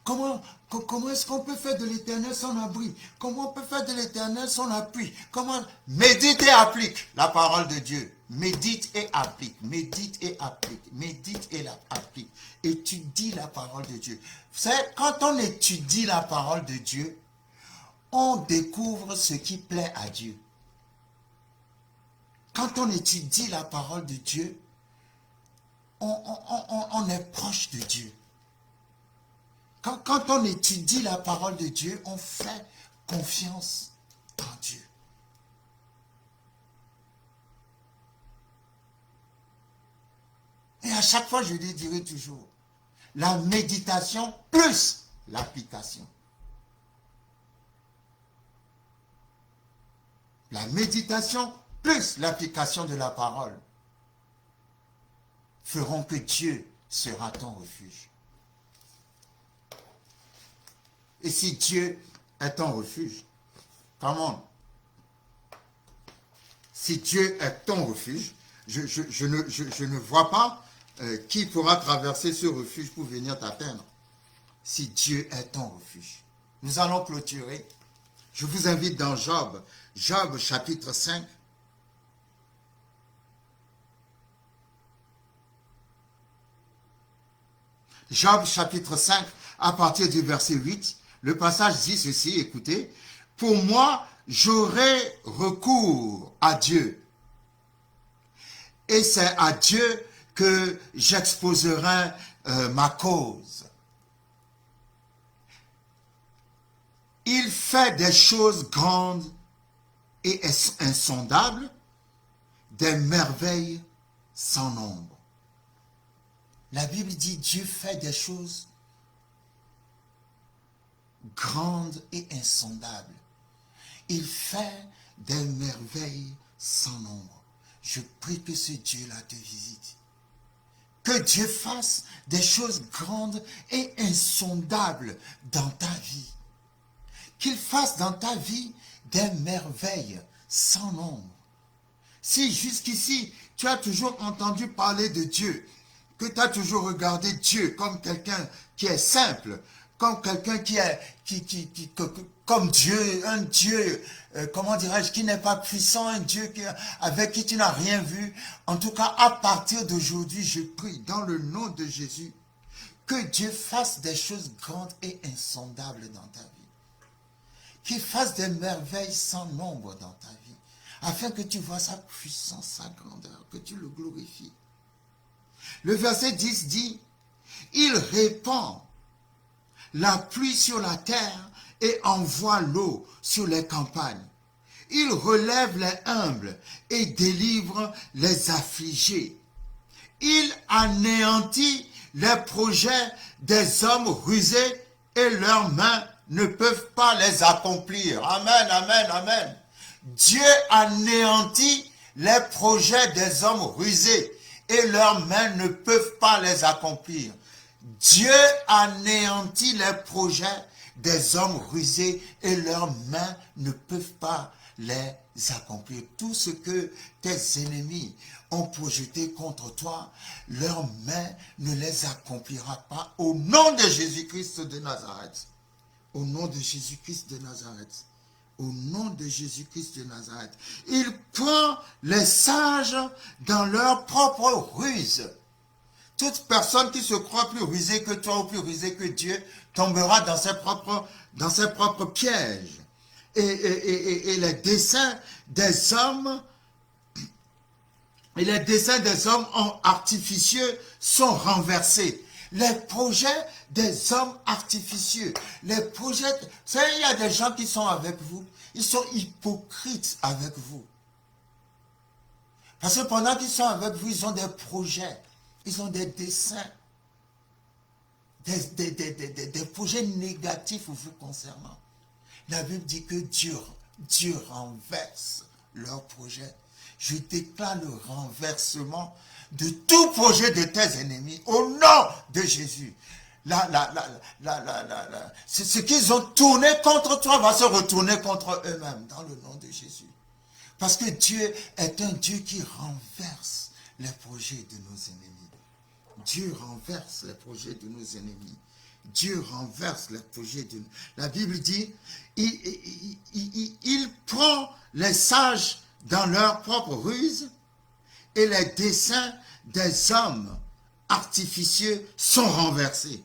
comment est-ce qu'on peut faire de l'Éternel son abri? Comment on peut faire de l'Éternel son appui? Comment? Médite et applique la parole de Dieu. Médite et applique, médite et applique, médite et applique. Étudie la parole de Dieu. C'est quand on étudie la parole de Dieu, on découvre ce qui plaît à Dieu. Quand on étudie la parole de Dieu, on est proche de Dieu. Quand on étudie la parole de Dieu, on fait confiance en Dieu. Et à chaque fois, je le dirai toujours, la méditation plus l'application. La méditation plus l'application de la parole feront que Dieu sera ton refuge. Et si Dieu est ton refuge, comment? Si Dieu est ton refuge, je ne vois pas qui pourra traverser ce refuge pour venir t'atteindre. Si Dieu est ton refuge. Nous allons clôturer. Je vous invite dans Job, Job chapitre 5. Job chapitre 5, à partir du verset 8, le passage dit ceci, écoutez, « Pour moi, j'aurai recours à Dieu, et c'est à Dieu que j'exposerai ma cause. Il fait des choses grandes et insondables, des merveilles sans nombre. » La Bible dit Dieu fait des choses grandes et insondables. Il fait des merveilles sans nombre. Je prie que ce Dieu-là te visite. Que Dieu fasse des choses grandes et insondables dans ta vie. Qu'il fasse dans ta vie des merveilles sans nombre. Si jusqu'ici, tu as toujours entendu parler de Dieu, que tu as toujours regardé Dieu comme quelqu'un qui est simple, comme quelqu'un comme Dieu, un Dieu, comment dirais-je, qui n'est pas puissant, un Dieu avec qui tu n'as rien vu. En tout cas, à partir d'aujourd'hui, je prie dans le nom de Jésus, que Dieu fasse des choses grandes et insondables dans ta vie. Qu'il fasse des merveilles sans nombre dans ta vie, afin que tu vois sa puissance, sa grandeur, que tu le glorifies. Le verset 10 dit, « Il répand la pluie sur la terre et envoie l'eau sur les campagnes. Il relève les humbles et délivre les affligés. Il anéantit les projets des hommes rusés et leurs mains ne peuvent pas les accomplir. » Amen, amen, amen. Dieu anéantit les projets des hommes rusés et leurs mains ne peuvent pas les accomplir. Dieu anéantit les projets des hommes rusés et leurs mains ne peuvent pas les accomplir. Tout ce que tes ennemis ont projeté contre toi, leurs mains ne les accomplira pas au nom de Jésus-Christ de Nazareth. Au nom de Jésus-Christ de Nazareth. Au nom de Jésus-Christ de Nazareth. Il prend les sages dans leur propre ruse. Toute personne qui se croit plus rusée que toi ou plus rusée que Dieu tombera dans ses propres pièges. Et les desseins des hommes artificieux sont renversés. Les projets des hommes artificieux, les projets... Vous savez, il y a des gens qui sont avec vous, ils sont hypocrites avec vous. Parce que pendant qu'ils sont avec vous, ils ont des projets, ils ont des desseins, des projets négatifs vous concernant. La Bible dit que Dieu renverse leurs projets. Je déclare le renversement de tout projet de tes ennemis au nom de Jésus. Ce qu'ils ont tourné contre toi va se retourner contre eux-mêmes dans le nom de Jésus. Parce que Dieu est un Dieu qui renverse les projets de nos ennemis. Dieu renverse les projets de nos ennemis. Dieu renverse les projets de nous. La Bible dit, il prend les sages dans leur propre ruse et les desseins des hommes artificieux sont renversés.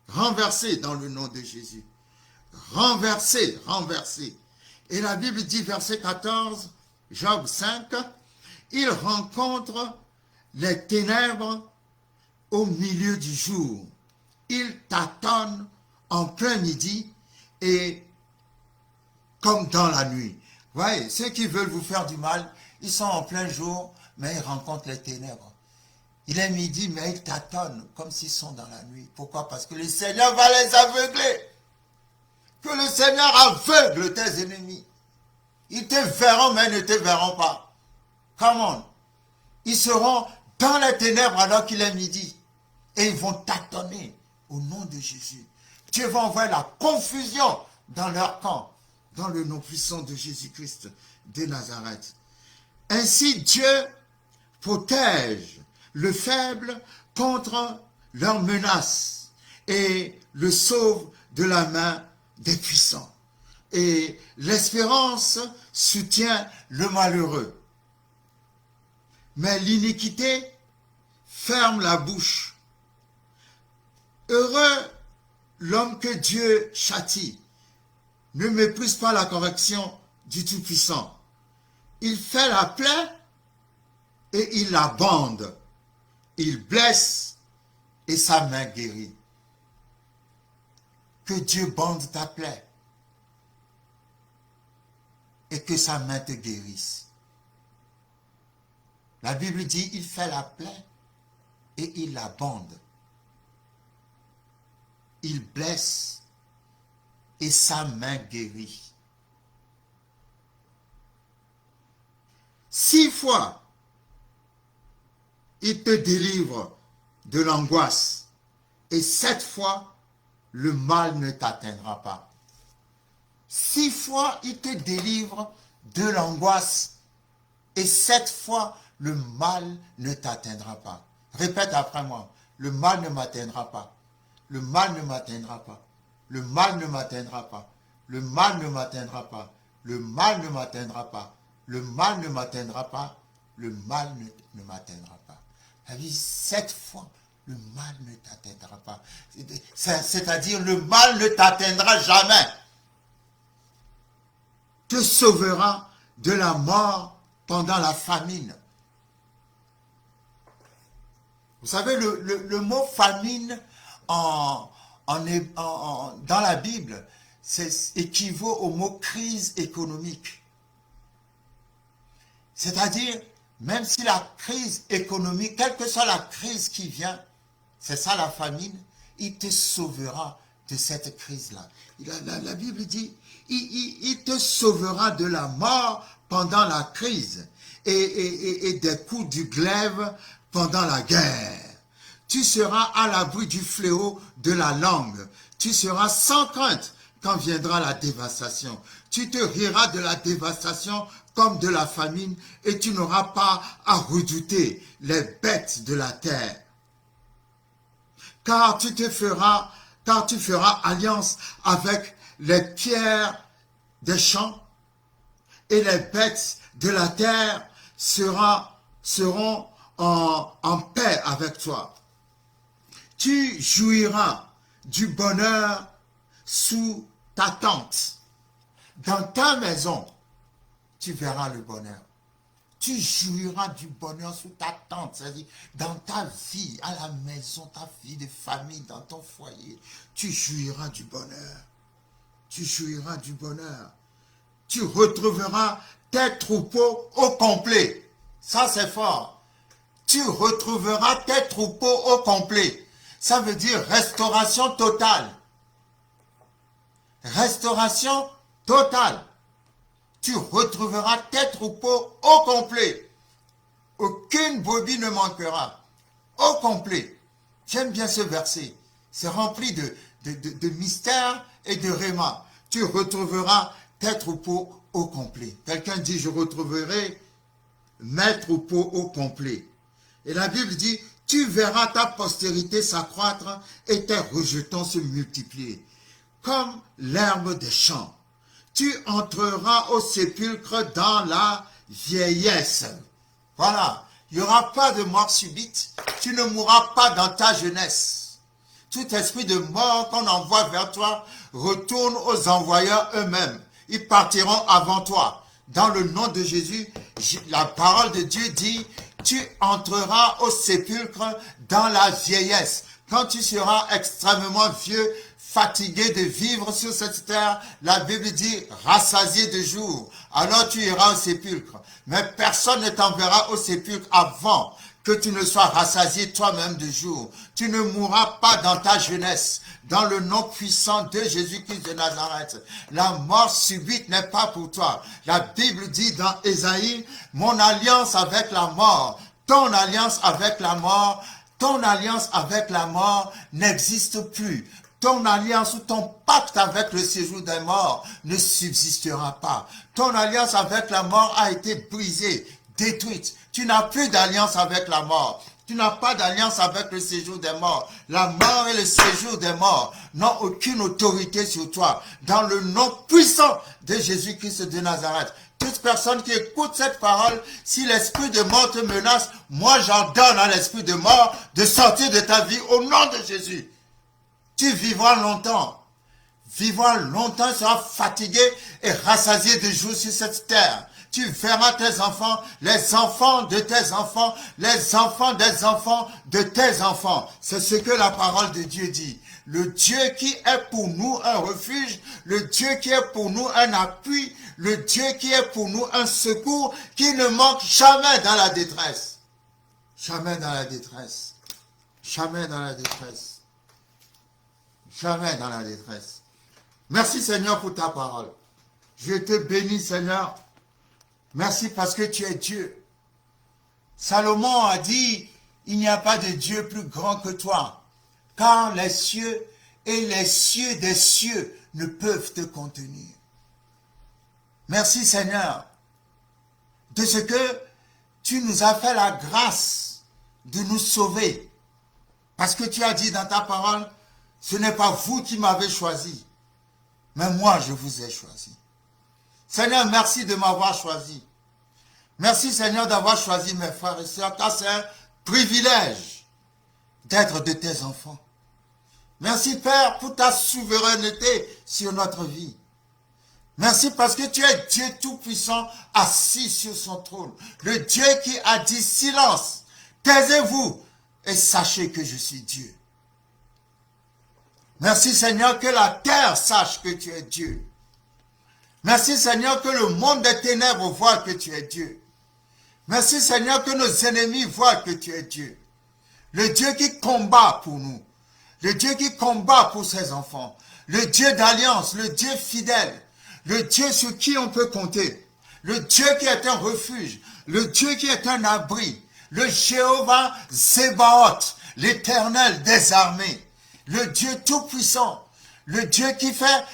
Renversés dans le nom de Jésus. Renversés, renversés. Et la Bible dit, verset 14, Job 5, il rencontre les ténèbres au milieu du jour. Il tâtonne en plein midi et comme dans la nuit. Vous voyez, ceux qui veulent vous faire du mal, ils sont en plein jour, mais ils rencontrent les ténèbres. Il est midi, mais ils tâtonnent comme s'ils sont dans la nuit. Pourquoi? Parce que le Seigneur va les aveugler. Que le Seigneur aveugle tes ennemis. Ils te verront, mais ils ne te verront pas. Come on. Ils seront dans les ténèbres alors qu'il est midi. Et ils vont tâtonner au nom de Jésus. Dieu va envoyer la confusion dans leur camp, dans le nom puissant de Jésus-Christ de Nazareth. Ainsi, Dieu protège le faible contre leurs menaces et le sauve de la main des puissants. Et l'espérance soutient le malheureux. Mais l'iniquité ferme la bouche. Heureux l'homme que Dieu châtie. Ne méprise pas la correction du Tout-Puissant. Il fait la plaie et il la bande. Il blesse et sa main guérit. Que Dieu bande ta plaie et que sa main te guérisse. La Bible dit, il fait la plaie et il la bande. Il blesse et sa main guérit. 6 fois, il te délivre de l'angoisse et 7 fois, le mal ne t'atteindra pas. 6 fois, il te délivre de l'angoisse et 7 fois, le mal ne t'atteindra pas. Répète après moi, le mal ne m'atteindra pas. Le mal ne m'atteindra pas. Le mal ne m'atteindra pas. Le mal ne m'atteindra pas. Le mal ne m'atteindra pas. Le mal ne m'atteindra pas. Le mal ne m'atteindra pas. Ça veut dire 7 fois, le mal ne t'atteindra pas. C'est-à-dire, le mal ne t'atteindra jamais. Te sauvera de la mort pendant la famine. Vous savez, le mot famine dans la Bible, équivaut au mot crise économique. C'est-à-dire, même si la crise économique, quelle que soit la crise qui vient, c'est ça la famine, il te sauvera de cette crise-là. La Bible dit, il te sauvera de la mort pendant la crise et des coups du glaive pendant la guerre. Tu seras à l'abri du fléau de la langue. Tu seras sans crainte quand viendra la dévastation. Tu te riras de la dévastation comme de la famine et tu n'auras pas à redouter les bêtes de la terre. Car tu feras alliance avec les pierres des champs et les bêtes de la terre seront en paix avec toi. Tu jouiras du bonheur sous ta tente. Dans ta maison, tu verras le bonheur. Tu jouiras du bonheur sous ta tente, c'est-à-dire dans ta vie, à la maison, ta vie de famille, dans ton foyer. Tu jouiras du bonheur. Tu jouiras du bonheur. Tu retrouveras tes troupeaux au complet. Ça, c'est fort. Tu retrouveras tes troupeaux au complet. Ça veut dire restauration totale. Restauration totale. Tu retrouveras tes troupeaux au complet. aucune brebis ne manquera. Au complet. J'aime bien ce verset. C'est rempli de mystère et de réma. Tu retrouveras tes troupeaux au complet. Quelqu'un dit, je retrouverai mes troupeaux au complet. Et la Bible dit, tu verras ta postérité s'accroître et tes rejetons se multiplier. Comme l'herbe des champs. Tu entreras au sépulcre dans la vieillesse. Voilà. Il n'y aura pas de mort subite. Tu ne mourras pas dans ta jeunesse. Tout esprit de mort qu'on envoie vers toi retourne aux envoyeurs eux-mêmes. Ils partiront avant toi. Dans le nom de Jésus, la parole de Dieu dit, tu entreras au sépulcre dans la vieillesse. Quand tu seras extrêmement vieux, fatigué de vivre sur cette terre, la Bible dit, rassasié de jour, alors tu iras au sépulcre. Mais personne ne t'enverra au sépulcre avant que tu ne sois rassasié toi-même de jour. Tu ne mourras pas dans ta jeunesse, dans le nom puissant de Jésus-Christ de Nazareth. La mort subite n'est pas pour toi. La Bible dit dans Ésaïe, mon alliance avec la mort, ton alliance avec la mort, ton alliance avec la mort n'existe plus. Ton alliance ou ton pacte avec le séjour des morts ne subsistera pas. Ton alliance avec la mort a été brisée, détruite. Tu n'as plus d'alliance avec la mort. Tu n'as pas d'alliance avec le séjour des morts. La mort et le séjour des morts n'ont aucune autorité sur toi. Dans le nom puissant de Jésus-Christ de Nazareth. Toute personne qui écoute cette parole, si l'esprit de mort te menace, moi j'ordonne à l'esprit de mort de sortir de ta vie au nom de Jésus. Tu vivras longtemps. Vivras longtemps, tu seras fatigué et rassasié de jours sur cette terre. Tu verras tes enfants, les enfants de tes enfants, les enfants des enfants de tes enfants. C'est ce que la parole de Dieu dit. Le Dieu qui est pour nous un refuge, le Dieu qui est pour nous un appui, le Dieu qui est pour nous un secours, qui ne manque jamais dans la détresse. Jamais dans la détresse. Jamais dans la détresse. Jamais dans la détresse. Merci Seigneur pour ta parole. Je te bénis Seigneur. Merci parce que tu es Dieu. Salomon a dit, il n'y a pas de Dieu plus grand que toi, car les cieux et les cieux des cieux ne peuvent te contenir. Merci Seigneur de ce que tu nous as fait la grâce de nous sauver. Parce que tu as dit dans ta parole, ce n'est pas vous qui m'avez choisi, mais moi je vous ai choisi. Seigneur, merci de m'avoir choisi. Merci Seigneur d'avoir choisi mes frères et sœurs, car c'est un privilège d'être de tes enfants. Merci Père pour ta souveraineté sur notre vie. Merci parce que tu es Dieu Tout-Puissant assis sur son trône. Le Dieu qui a dit silence, taisez-vous et sachez que je suis Dieu. Merci Seigneur que la terre sache que tu es Dieu. Merci Seigneur que le monde des ténèbres voit que tu es Dieu. Merci Seigneur que nos ennemis voient que tu es Dieu. Le Dieu qui combat pour nous. Le Dieu qui combat pour ses enfants. Le Dieu d'alliance, le Dieu fidèle. Le Dieu sur qui on peut compter. Le Dieu qui est un refuge. Le Dieu qui est un abri. Le Jéhovah Zébaoth, l'Éternel des armées. Le Dieu tout-puissant, le Dieu qui fait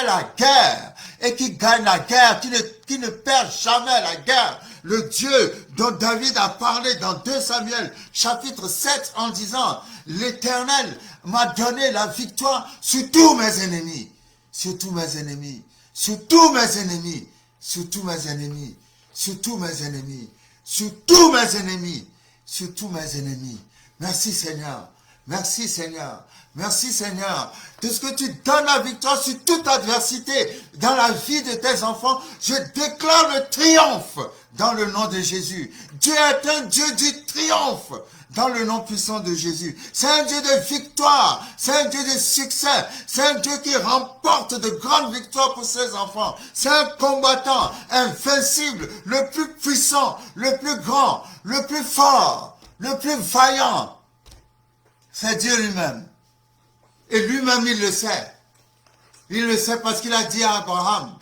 la guerre et qui gagne la guerre, qui ne perd jamais la guerre. Le Dieu dont David a parlé dans 2 Samuel chapitre 7 en disant, l'Éternel m'a donné la victoire sur tous mes ennemis, sur tous mes ennemis, sur tous mes ennemis, sur tous mes ennemis, sur tous mes ennemis, sur tous mes ennemis, sur tous mes ennemis. Merci Seigneur. Merci Seigneur, merci Seigneur, de ce que tu donnes la victoire sur toute adversité dans la vie de tes enfants. Je déclare le triomphe dans le nom de Jésus. Dieu est un Dieu du triomphe dans le nom puissant de Jésus. C'est un Dieu de victoire, c'est un Dieu de succès, c'est un Dieu qui remporte de grandes victoires pour ses enfants. C'est un combattant invincible, le plus puissant, le plus grand, le plus fort, le plus vaillant. C'est Dieu lui-même. Et lui-même, il le sait. Il le sait parce qu'il a dit à Abraham,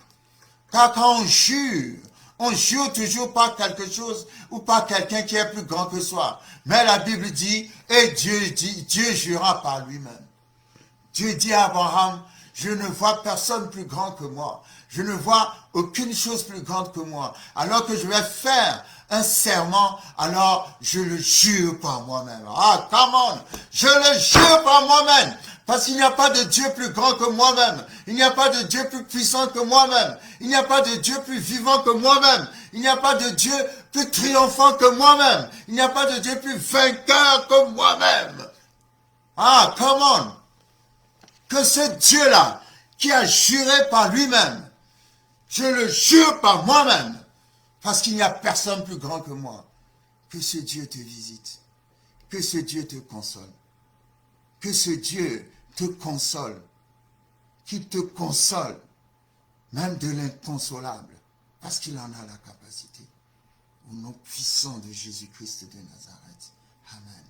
car quand on jure, On jure toujours par quelque chose ou par quelqu'un qui est plus grand que soi. Mais la Bible dit, et Dieu jura par lui-même. Dieu dit à Abraham, je ne vois personne plus grand que moi. Je ne vois aucune chose plus grande que moi. Alors que je vais faire un serment, alors je le jure par moi-même. Ah, come on! Je le jure par moi-même. Parce qu'il n'y a pas de Dieu plus grand que moi-même. Il n'y a pas de Dieu plus puissant que moi-même. Il n'y a pas de Dieu plus vivant que moi-même. Il n'y a pas de Dieu plus triomphant que moi-même. Il n'y a pas de Dieu plus vainqueur que moi-même. Ah, come on! Que ce Dieu-là, qui a juré par lui-même, je le jure par moi-même, parce qu'il n'y a personne plus grand que moi. Que ce Dieu te visite. Que ce Dieu te console. Que ce Dieu te console. Qu'il te console, même de l'inconsolable, parce qu'il en a la capacité. Au nom puissant de Jésus-Christ de Nazareth. Amen.